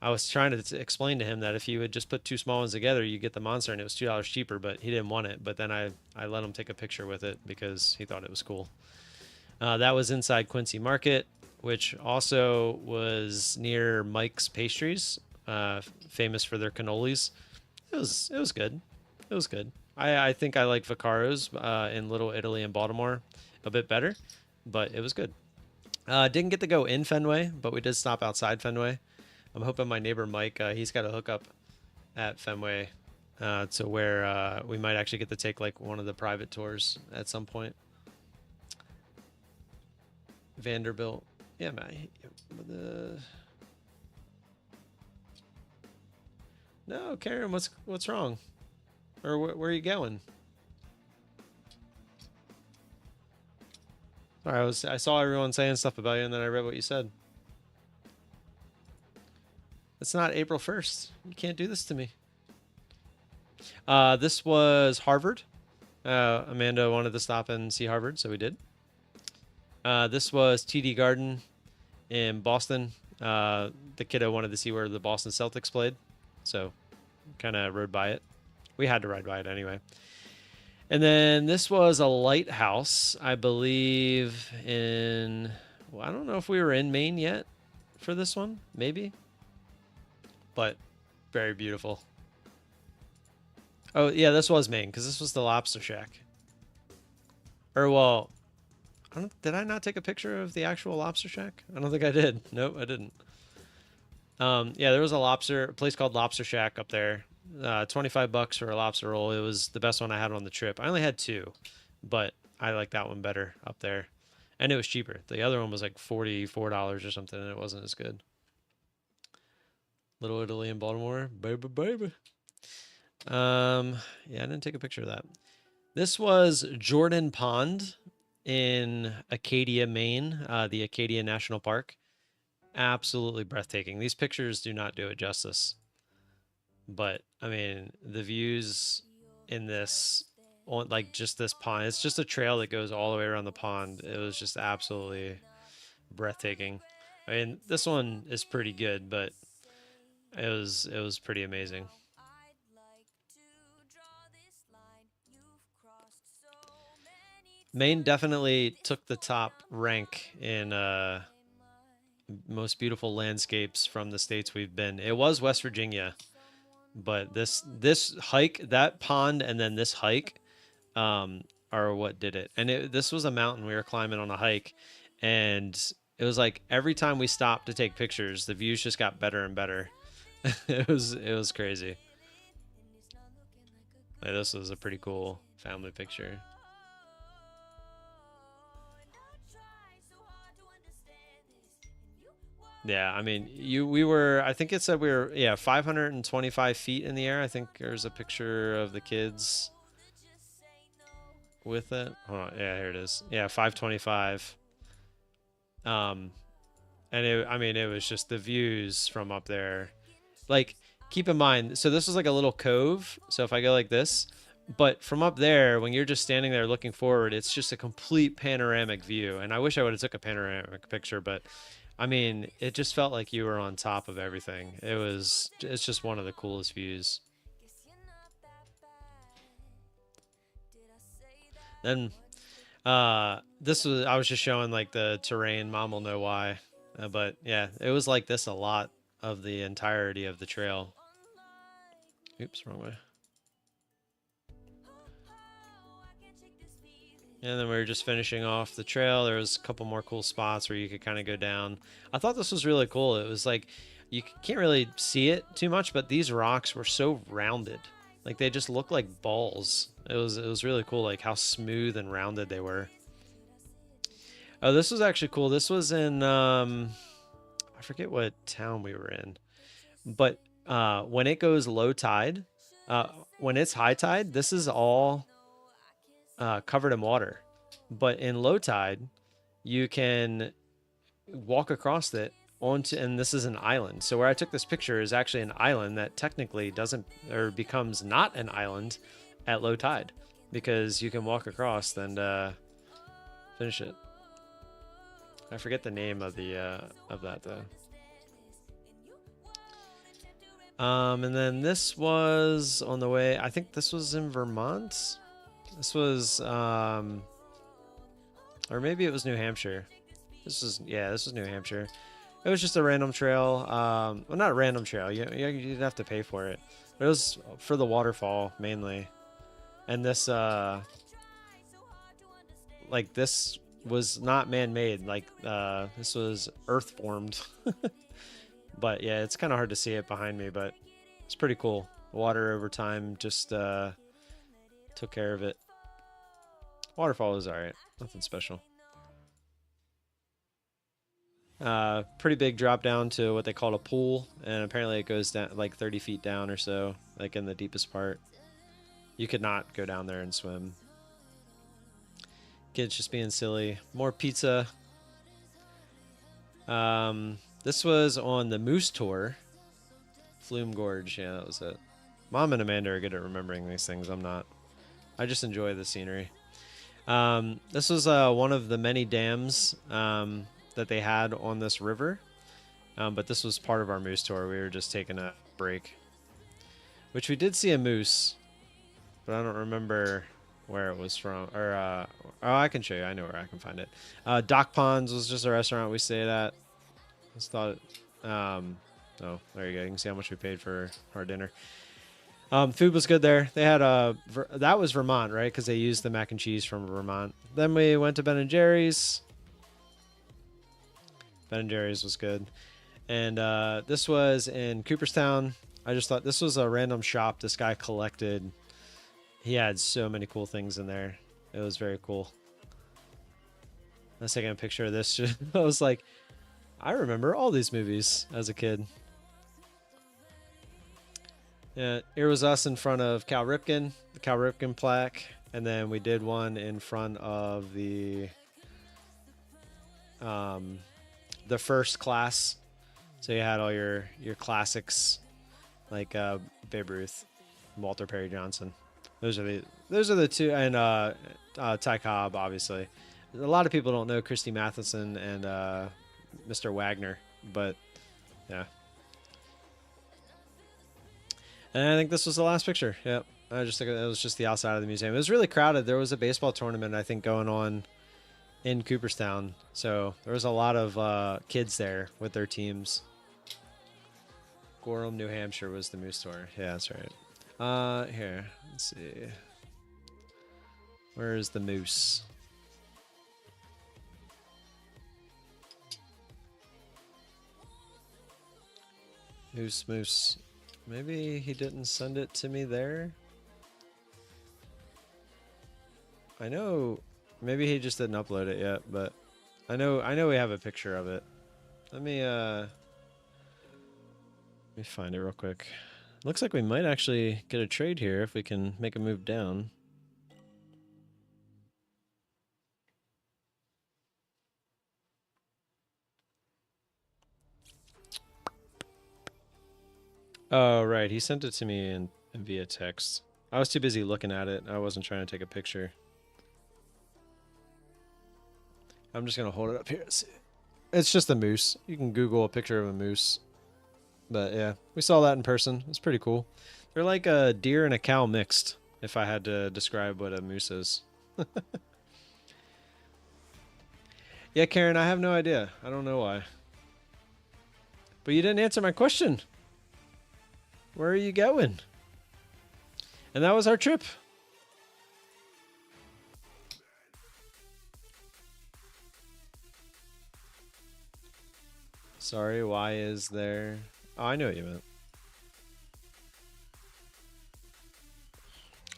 I was trying to explain to him that if you would just put 2 small ones together, you get the monster, and it was $2 cheaper. But he didn't want it. But then I let him take a picture with it because he thought it was cool. That was inside Quincy Market, which also was near Mike's Pastries. Famous for their cannolis. It was good. It was good. I think I like Vaccaro's in Little Italy and Baltimore a bit better, but it was good. Didn't get to go in Fenway, but we did stop outside Fenway. I'm hoping my neighbor Mike, he's got a hookup at Fenway to where we might actually get to take like one of the private tours at some point. Vanderbilt. Yeah, man. No, Karen, what's wrong? Or where are you going? Sorry, I saw everyone saying stuff about you, and then I read what you said. It's not April 1st. You can't do this to me. This was Harvard. Amanda wanted to stop and see Harvard, so we did. This was TD Garden in Boston. The kiddo wanted to see where the Boston Celtics played, so kind of rode by it. We had to ride by it anyway. And then this was a lighthouse, I believe in, well, I don't know if we were in Maine yet for this one, maybe, but very beautiful. Oh yeah, this was Maine, because this was the Lobster Shack. Or well, did I not take a picture of the actual Lobster Shack? I don't think I did. Nope, I didn't. Yeah, there was a place called Lobster Shack up there. $25 for a lobster roll. It was the best one I had on the trip. I only had 2, but I like that one better up there. And it was cheaper. The other one was like $44 or something, and it wasn't as good. Little Italy in Baltimore. Baby. Yeah, I didn't take a picture of that. This was Jordan Pond in Acadia, Maine, the Acadia National Park. Absolutely breathtaking. These pictures do not do it justice. But I mean, the views in this, like just this pond, it's just a trail that goes all the way around the pond. It was just absolutely breathtaking. I mean, this one is pretty good, but it was pretty amazing. Maine definitely took the top rank in most beautiful landscapes from the states we've been. It was West Virginia. But this hike, that pond, and then this hike are what did it. And this was a mountain we were climbing on a hike, and it was like every time we stopped to take pictures, the views just got better and better. It was crazy. Like, this was a pretty cool family picture. Yeah, I mean, we were, I think it said we were, yeah, 525 feet in the air. I think there's a picture of the kids with it. Hold on. Yeah, here it is. Yeah, 525. Um, and I mean, it was just the views from up there. Like, keep in mind, so this was like a little cove. So if I go like this, but from up there, when you're just standing there looking forward, it's just a complete panoramic view. And I wish I would have took a panoramic picture, but I mean, it just felt like you were on top of everything. It's just one of the coolest views. Then, this was, I was just showing like the terrain. Mom will know why. But yeah, it was like this a lot of the entirety of the trail. Oops, wrong way. And then we were just finishing off the trail. There was a couple more cool spots where you could kind of go down. I thought this was really cool. It was like, you can't really see it too much, but these rocks were so rounded. Like they just looked like balls. It was really cool, like how smooth and rounded they were. Oh, this was actually cool. This was in, I forget what town we were in, but when it goes low tide, when it's high tide, this is all covered in water. But in low tide, you can walk across it onto, and this is an island. So where I took this picture is actually an island that technically doesn't, or becomes not an island at low tide, because you can walk across and finish it. I forget the name of the of that though. And then this was on the way. I think this was in Vermont. This was, or maybe it was New Hampshire. This was New Hampshire. It was just a random trail. Well, not a random trail. You'd have to pay for it. But it was for the waterfall mainly. And this, like this was not man-made. Like this was earth-formed. But yeah, it's kind of hard to see it behind me, but it's pretty cool. Water over time just took care of it. Waterfall was alright. Nothing special. Pretty big drop down to what they call a pool, and apparently it goes down like 30 feet down or so, like in the deepest part. You could not go down there and swim. Kids just being silly. More pizza. This was on the Moose Tour. Flume Gorge, yeah, that was it. Mom and Amanda are good at remembering these things. I'm not. I just enjoy the scenery. This was one of the many dams that they had on this river. But this was part of our moose tour. We were just taking a break. Which we did see a moose, but I don't remember where it was from. Or oh, I can show you. I know where I can find it. Dock Ponds was just a restaurant we stayed at. Just thought, oh, there you go. You can see how much we paid for our dinner. Food was good there. They had that was Vermont, right? Because they used the mac and cheese from Vermont. Then we went to Ben & Jerry's. Ben & Jerry's was good. And this was in Cooperstown. I just thought this was a random shop this guy collected. He had so many cool things in there. It was very cool. I was taking a picture of this. I was like, I remember all these movies as a kid. Yeah, here was us in front of Cal Ripken, the Cal Ripken plaque, and then we did one in front of the first class. So you had all your classics like Babe Ruth, Walter Perry Johnson. Those are the two, and Ty Cobb, obviously. A lot of people don't know Christy Matheson and Mr. Wagner, but yeah. And I think this was the last picture. Yep. I just think it was just the outside of the museum. It was really crowded. There was a baseball tournament, I think, going on in Cooperstown. So there was a lot of kids there with their teams. Gorham, New Hampshire was the Moose Tour. Yeah, that's right. Here, let's see. Where is the moose? Moose. Maybe he didn't send it to me there. I know, maybe he just didn't upload it yet, but I know we have a picture of it. Let me find it real quick. Looks like we might actually get a trade here if we can make a move down. Oh, right. He sent it to me in via text. I was too busy looking at it. I wasn't trying to take a picture. I'm just going to hold it up here. It's just a moose. You can Google a picture of a moose. But yeah, we saw that in person. It's pretty cool. They're like a deer and a cow mixed, if I had to describe what a moose is. Yeah, Karen, I have no idea. I don't know why. But you didn't answer my question. Where are you going? And that was our trip. Sorry, why is there... Oh, I know what you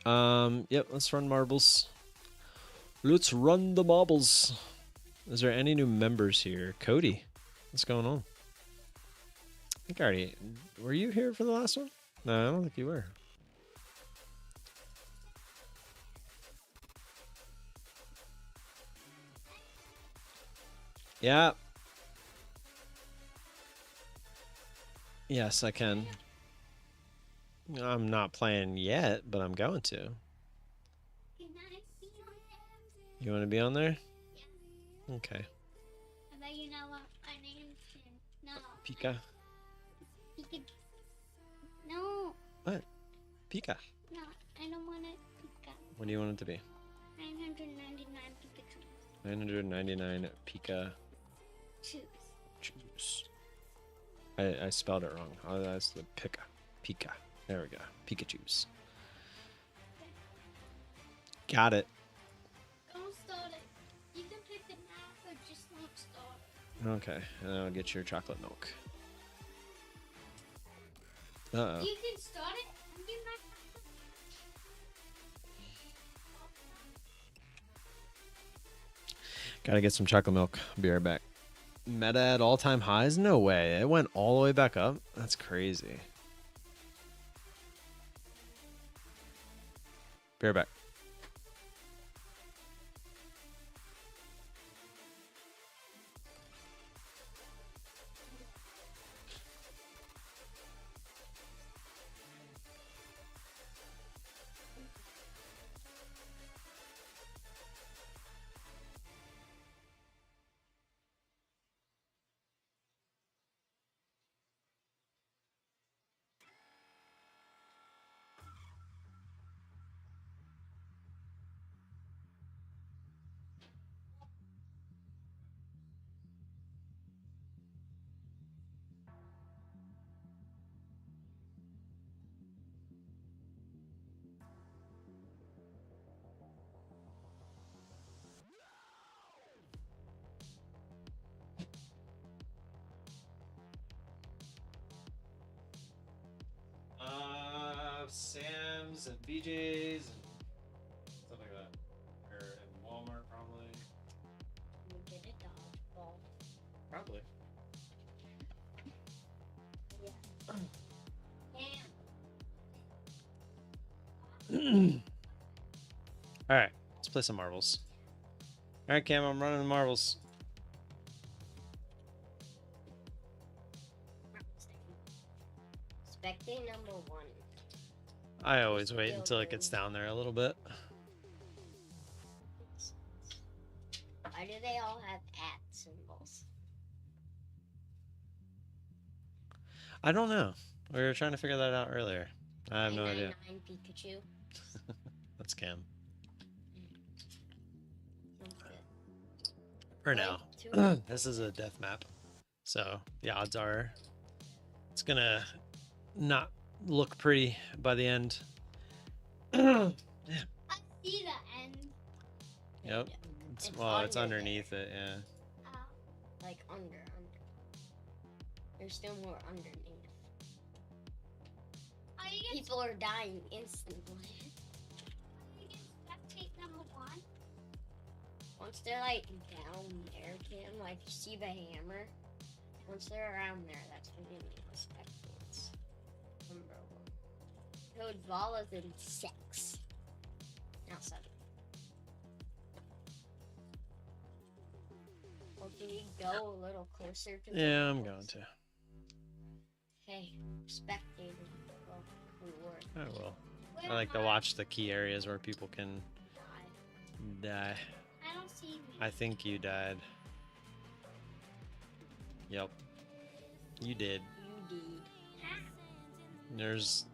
meant. Yep, let's run marbles. Let's run the marbles. Is there any new members here? Cody, what's going on? I think I already... Were you here for the last one? No, I don't think you were. Yeah. Yes, I can. I'm not playing yet, but I'm going to. You want to be on there? Yeah. Okay. But you know what? My name's no. Pika. Pika. No. What? Pika. No, I don't want it. Pika. What do you want it to be? 999 Pikachu. 999 Pika. Choose. I spelled it wrong. Oh, that's the Pika. Pika. There we go. Pikachu's. Got it. Don't start it. You can pick the map, but just don't start it. Okay, and I'll get your chocolate milk. Uh-oh. You can start it. And you might Gotta get some chocolate milk. Be right back. Meta at all-time highs? No way. It went all the way back up? That's crazy. Be right back. Sam's and BJ's and stuff like that. Or in Walmart, probably. you get a dodgeball. Probably. Damn. Alright, let's play some marbles. Alright, Cam, I'm running the marbles. Spectate number 1. I always wait until it gets down there a little bit. Why do they all have @ symbols? I don't know. We were trying to figure that out earlier. I have no idea. 999 Pikachu. That's Cam. Sounds good. For now. Two. This is a death map. So the odds are it's gonna not look pretty by the end. I see the end. Yep. It's It's it's under underneath it, yeah. Like under. There's still more underneath. People are dying instantly. Spectate number 1. Once they're like down there, Kim, like you see the hammer. Once they're around there, that's gonna be the spectates. Number 1. Code Vol is in 6. Now 7. Well, can you go a little closer to the Yeah, I'm walls? going to. Hey, spectating. Well, we were. I will. Where I like to am watch the key areas where people can die. I don't see me. I think you died. Yep. You did. You did. There's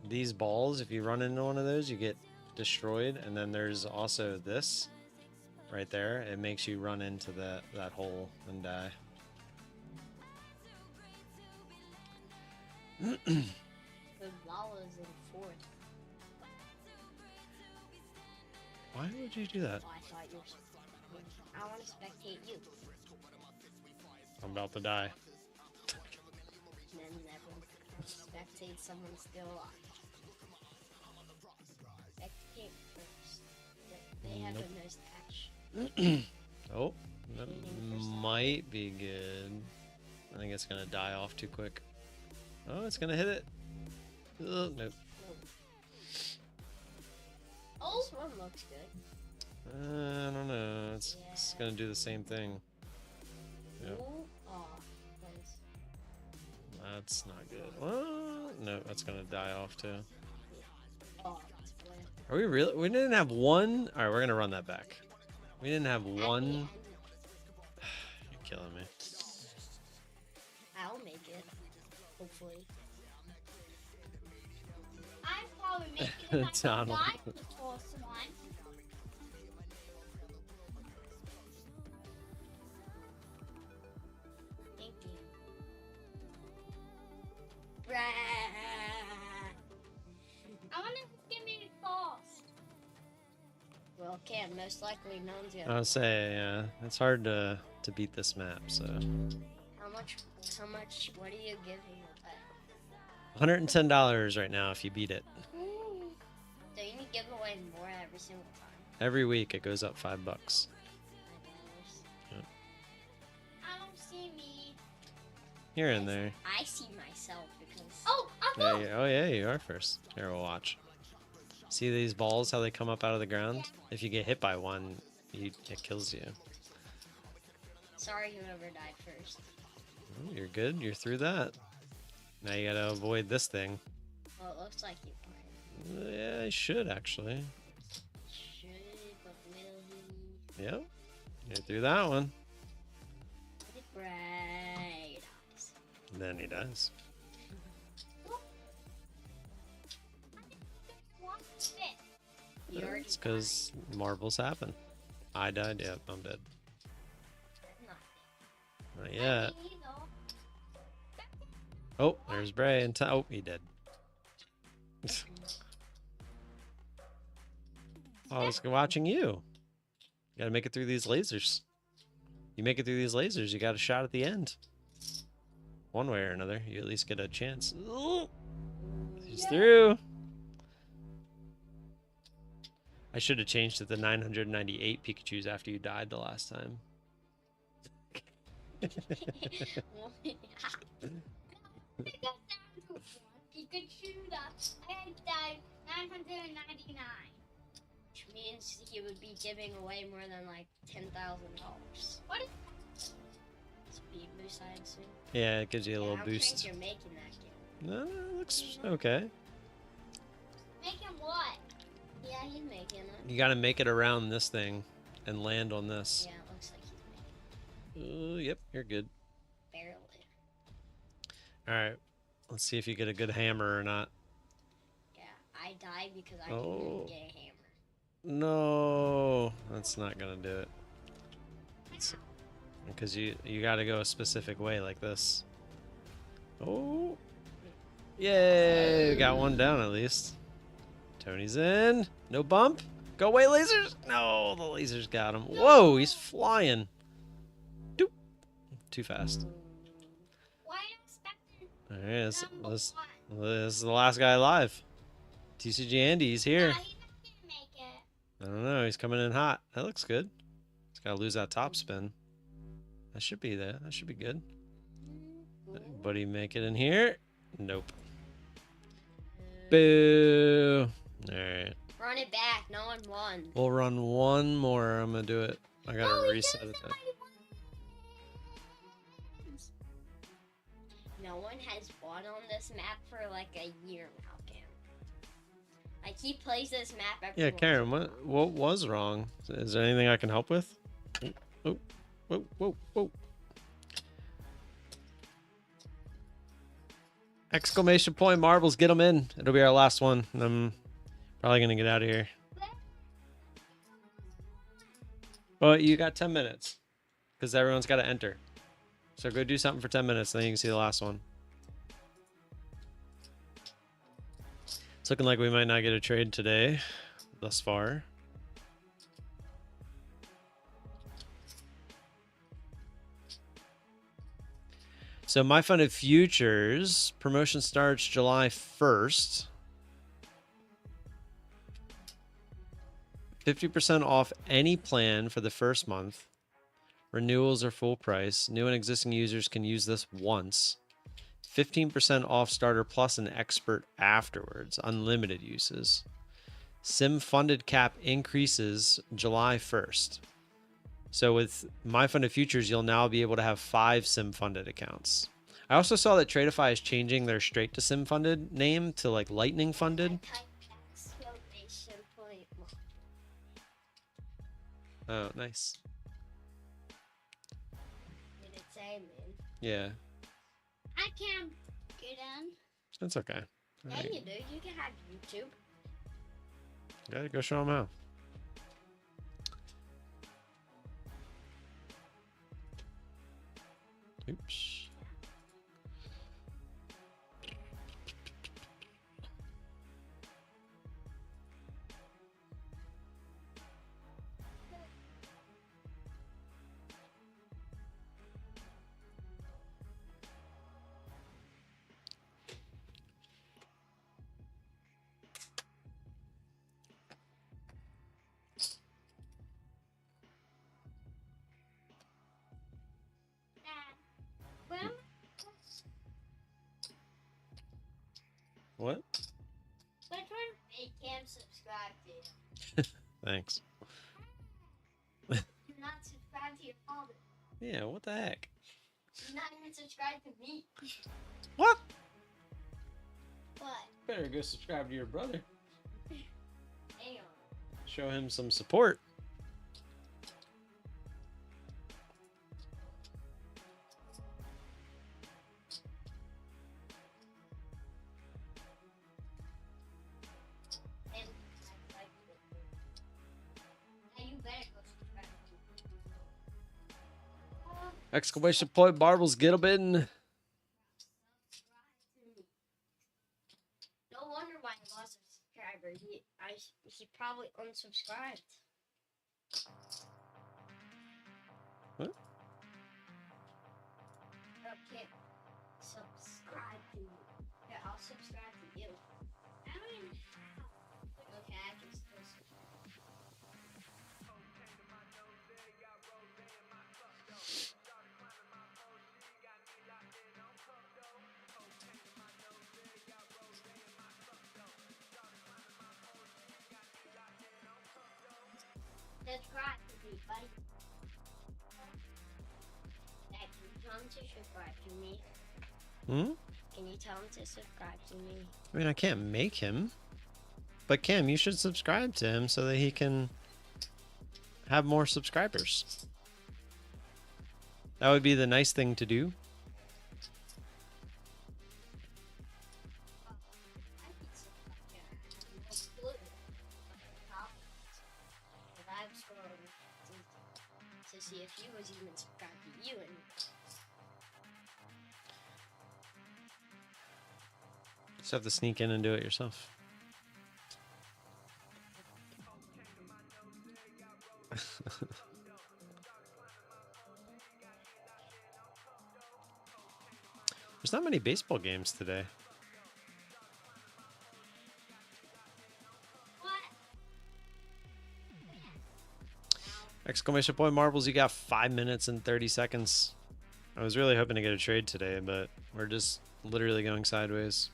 these balls. If you run into one of those, you get destroyed. And then there's also this right there. It makes you run into that hole and die. Code Vol is in 4th. Why would you do that? Oh, I thought you were. I want to spectate you. I'm about to die. And then everyone spectate someone still alive. Spectate first. They have Nope. the most action. Oh, that might be good. I think it's gonna die off too quick. Oh, it's gonna hit it. Nope. Oh, this one looks good. I don't know. It's gonna do the same thing. Yep. Ooh, oh, nice. That's not good. Well, no, that's gonna die off too. Oh, that's bland. Are we really? We didn't have one. All right, we're gonna run that back. We didn't have one. You're killing me. I'll make it. Hopefully. I'd probably make it if I could Donald. die for the first one. Thank you. Brah. I wonder who's gonna be first. Well, can't. Most likely none's gonna. I'll say, yeah, it's hard to beat this map. So, How much? What are you giving it? $110 right now if you beat it. So you give away more every single time. Every week it goes up $5. $5. I don't see me. You're in there. I see myself because. Oh, I'm Yeah, first. oh yeah, you are first. Here, we'll watch. See these balls, how they come up out of the ground? If you get hit by one, it kills you. Sorry, whoever died first. Oh, you're good. You're through that. Now you gotta avoid this thing. Well, it looks like you might. Yeah, I should actually. Should, but will he? Yep. You're through that one. Right. And then he dies. One fit. You already It's because marbles happen. I died. Yep, I'm dead. died. Not Not yet. Me neither. Oh, there's Bray. And oh, he did. I was watching you. You gotta make it through these lasers. You make it through these lasers, you got a shot at the end. One way or another, you at least get a chance. Ooh, he's through. I should have changed it to 998 Pikachus after you died the last time. It got down to one. You could shoot us. I had died 999. Which means he would be giving away more than like $10,000. What is Speed boost, I assume. Yeah, it gives you a Yeah, little I'm boost. think you're making that game. No, it looks okay. making what? Yeah, he's making it. You gotta make it around this thing and land on this. Yeah, it looks like he's making Yep, you're good. it. Barely. Alright, let's see if you get a good hammer or not. Yeah, I died because I Oh. didn't get a hammer. No, that's not gonna do it. Because you gotta go a specific way like this. Oh, yay! We got one down at least. Tony's in. No bump. Go away, lasers. No, the lasers got him. Whoa, he's flying. Doop. Too fast. Why are you expecting All right, this number one? is the last guy alive. TCG Andy, he's here. Nah, he's not gonna make it. I don't know. He's coming in hot. That looks good. He's got to lose that top spin. That should be there. That should be good. Anybody make it in here? Nope. Boo. All right. Run it back. No one won. We'll run one more. I'm gonna do it. I gotta Oh, reset it. No one has won on this map for like a year now, Cam. Like he plays this map every Yeah, once Karen, in a while. what was wrong? Is there anything I can help with? Oh, whoa, whoa, whoa. Exclamation point marbles, get them in. It'll be our last one. I'm probably gonna get out of here. Well, you got 10 minutes because everyone's got to enter. So go do something for 10 minutes, and then you can see the last one. It's looking like we might not get a trade today, thus far. So my funded futures promotion starts July 1st. 50% off any plan for the first month. Renewals are full price. New and existing users can use this once. 15% off starter plus and expert afterwards. Unlimited uses. Sim funded cap increases July 1st. So with my funded futures, you'll now be able to have 5 sim funded accounts. I also saw that Tradeify is changing their straight to sim funded name to like lightning funded. Exclamation point. Oh, nice. Did it say, man? Yeah, I can't get in. that's okay. Yeah, Alright. you do. You can have YouTube. Gotta go show them how. Oops. Well, What? which one? Make Cam subscribe to you. Thanks. You're not subscribed to your father. Yeah, what the heck? You're not even subscribed to me. What? What? Better go subscribe to your brother. Hang on. Show him some support. And now you better go subscribe to me. Exclamation point marbles, get them in. No wonder why he lost a subscriber. He probably unsubscribed. What? Okay. Subscribe to me. Yeah, I'll subscribe to you. I mean, Okay, I can still subscribe. Subscribe to me, buddy. Dad, can you tell him to subscribe to me? Hmm? Can you tell him to subscribe to me? I mean, I can't make him. But Cam, you should subscribe to him so that he can have more subscribers. That would be the nice thing to do. I could subscribe. Yeah, I have no clue. But I'm scrolling to see if he was even subscribed to you. And Just have to sneak in and do it yourself. There's not many baseball games today. what? Exclamation point Marbles, you got 5 minutes and 30 seconds. I was really hoping to get a trade today, but we're just literally going sideways.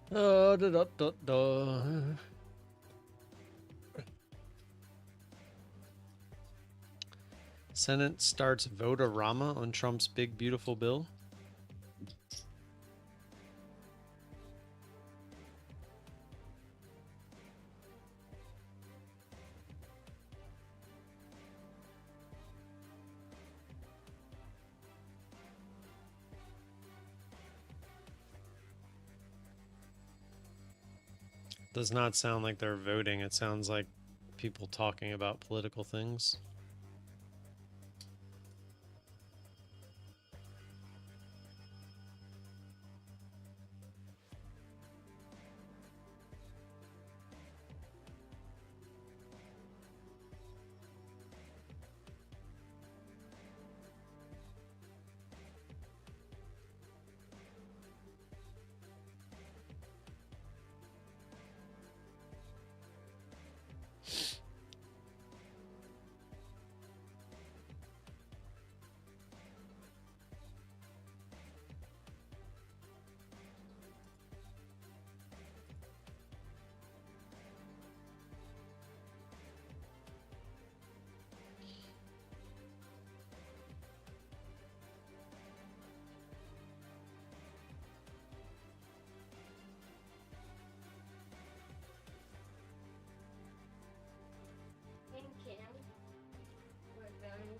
Da, da, da, da. Senate starts vote-a-rama on Trump's big beautiful bill. Does not sound like they're voting. It sounds like people talking about political things.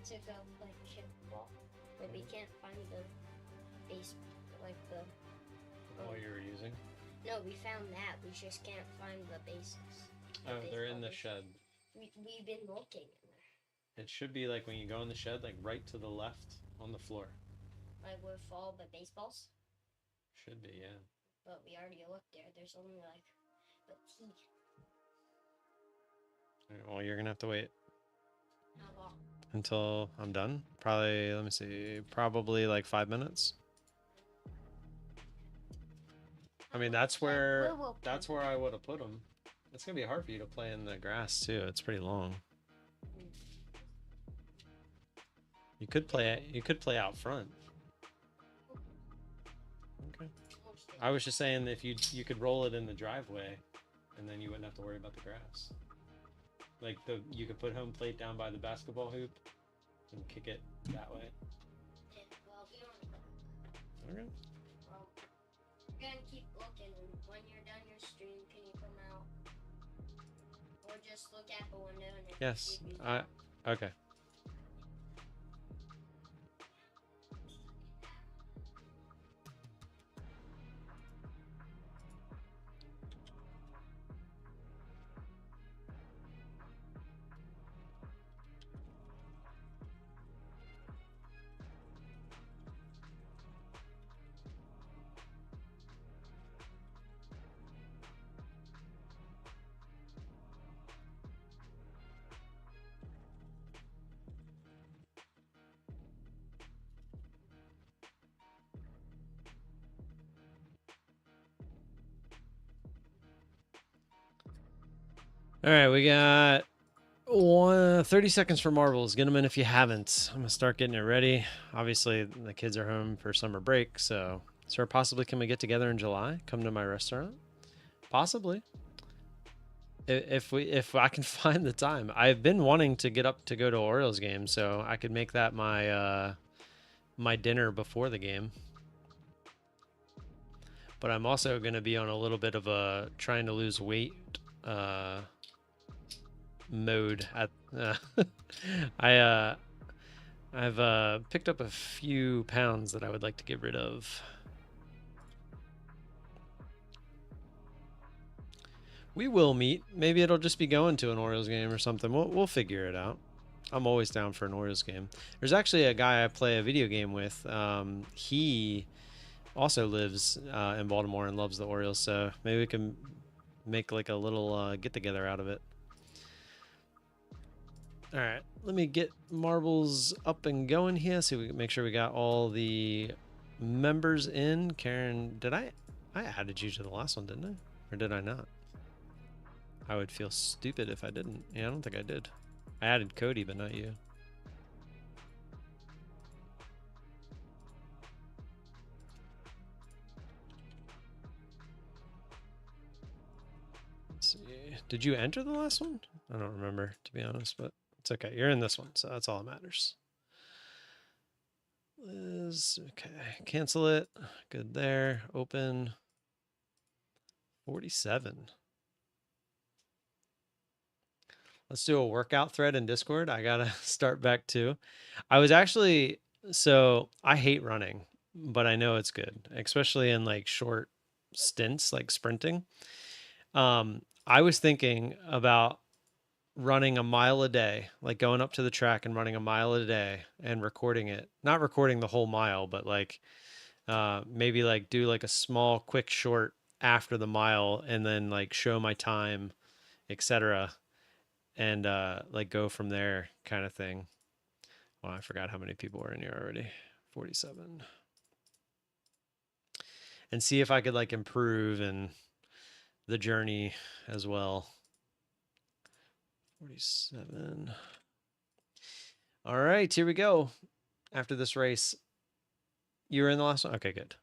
To go play kickball, but we can't find the base, like the. What you were using? No, we found that. We just can't find the bases. Oh, they're in the shed. We've been looking in there. It should be like when you go in the shed, like right to the left on the floor. Like with all the baseballs. Should be, yeah. But we already looked there. There's only like the tee. Well, you're gonna have to wait. How long? Until I'm done. Probably, let me see, probably like 5 minutes. I mean, that's where I would have put them. It's gonna be hard for you to play in the grass too. It's pretty long. You could play out front. Okay. I was just saying if you could roll it in the driveway, and then you wouldn't have to worry about the grass. Like you could put home plate down by the basketball hoop and kick it that way. Yeah, well, we don't. Okay. Well, we're gonna keep looking, and when you're done your stream, can you come out? Or just look at the window and then Yes. see if you Okay. All right, we got 30 seconds for marbles. Get them in if you haven't. I'm gonna start getting it ready. Obviously, the kids are home for summer break, so sir, possibly can we get together in July? Come to my restaurant? Possibly. If I can find the time. I've been wanting to get up to go to Orioles game, so I could make that my my dinner before the game. But I'm also going to be on a little bit of a trying to lose weight mode. At I've picked up a few pounds that I would like to get rid of. We will meet. Maybe it'll just be going to an Orioles game or something. We'll figure it out. I'm always down for an Orioles game. There's actually a guy I play a video game with. He also lives in Baltimore and loves the Orioles, so maybe we can make like a little get together out of it. All right, let me get marbles up and going here so we can make sure we got all the members in. Karen, did I added you to the last one, didn't I? Or did I not? I would feel stupid if I didn't. Yeah, I don't think I did. I added Cody, but not you. Let's see. Did you enter the last one? I don't remember, to be honest, but it's okay. You're in this one, so that's all that matters. Liz, okay. Cancel it. Good there. Open. 47. Let's do a workout thread in Discord. I gotta start back too. I was actually, so I hate running, but I know it's good, especially in like short stints, like sprinting. I was thinking about running a mile a day, like going up to the track and running a mile a day and recording it. Not recording the whole mile, but like maybe like do like a small, quick, short after the mile and then like show my time, etc. And like go from there kind of thing. Well, I forgot how many people were in here already. 47. And see if I could like improve in the journey as well. 47. All right, here we go. After this race, you were in the last one? Okay, good.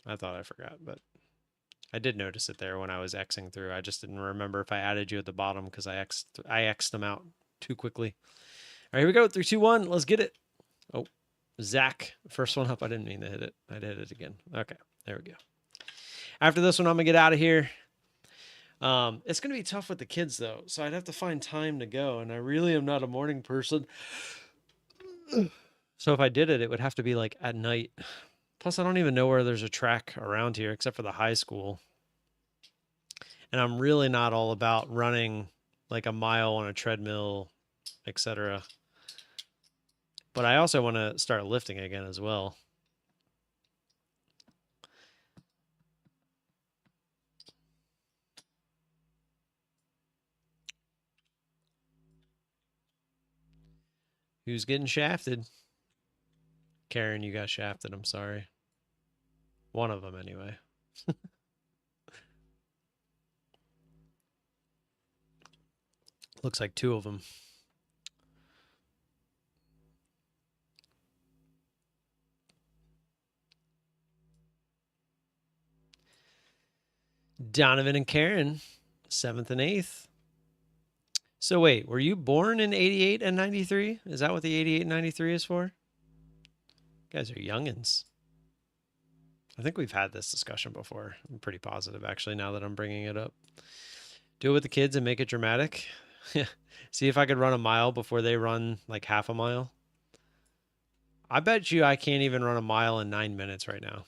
I thought I forgot, but I did notice it there when I was Xing through. I just didn't remember if I added you at the bottom because I X'd them out too quickly. All right, here we go. 3, 2, 1. Let's get it. Oh, Zach, first one up. I didn't mean to hit it. I did it again. Okay, there we go. After this one, I'm going to get out of here. It's going to be tough with the kids, though, so I'd have to find time to go, and I really am not a morning person. So if I did it, it would have to be like at night. Plus, I don't even know where there's a track around here except for the high school. And I'm really not all about running like a mile on a treadmill, etc. But I also want to start lifting again as well. Who's getting shafted? Karen, you got shafted. I'm sorry. One of them, anyway. Looks like 2 of them. Donovan and Karen, 7th and 8th. So wait, were you born in 88 and 93? Is that what the 88 and 93 is for? You guys are youngins. I think we've had this discussion before. I'm pretty positive, actually, now that I'm bringing it up. Do it with the kids and make it dramatic. See if I could run a mile before they run like half a mile. I bet you I can't even run a mile in 9 minutes right now.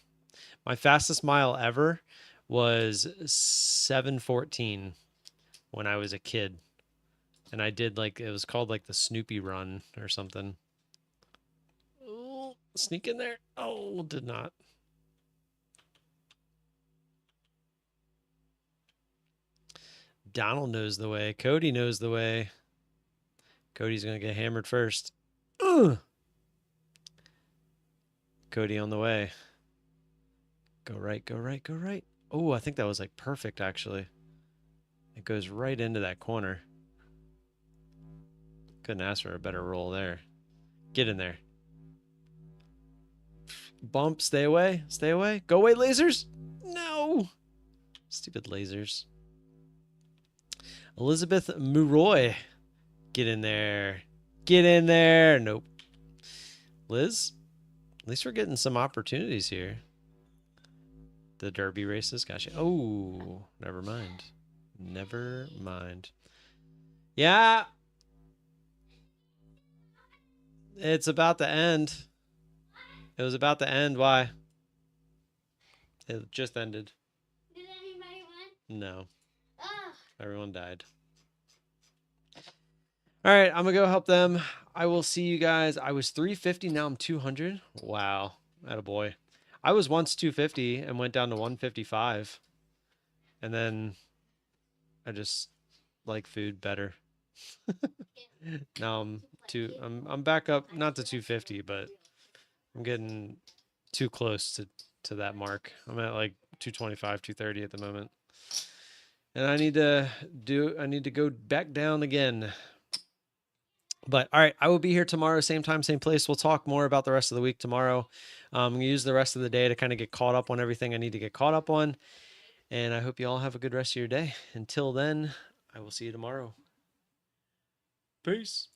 My fastest mile ever was 7:14 when I was a kid. And I did like, it was called like the Snoopy run or something. Oh, sneak in there. Oh, did not. Donald knows the way. Cody knows the way. Cody's going to get hammered first. Ugh. Cody on the way. Go right, go right, go right. Oh, I think that was like perfect, actually. It goes right into that corner. Couldn't ask for a better roll there. Get in there. Bump, stay away, stay away. Go away, lasers. No. Stupid lasers. Elizabeth Muroy. Get in there. Get in there. Nope. Liz, at least we're getting some opportunities here. The Derby races. Gotcha. Oh, never mind. Never mind. Yeah. It's about to end. It was about to end. Why? It just ended. Did anybody win? No. Oh, Everyone died. All right, I'm going to go help them. I will see you guys. I was 350. Now I'm 200. Wow. Attaboy. I was once 250 and went down to 155. And then I just like food better. Now I'm back up, not to 250, but I'm getting too close to that mark. I'm at like 225, 230 at the moment. And I need to go back down again. But all right, I will be here tomorrow, same time, same place. We'll talk more about the rest of the week tomorrow. I'm going to use the rest of the day to kind of get caught up on everything I need to get caught up on. And I hope you all have a good rest of your day. Until then, I will see you tomorrow. Peace.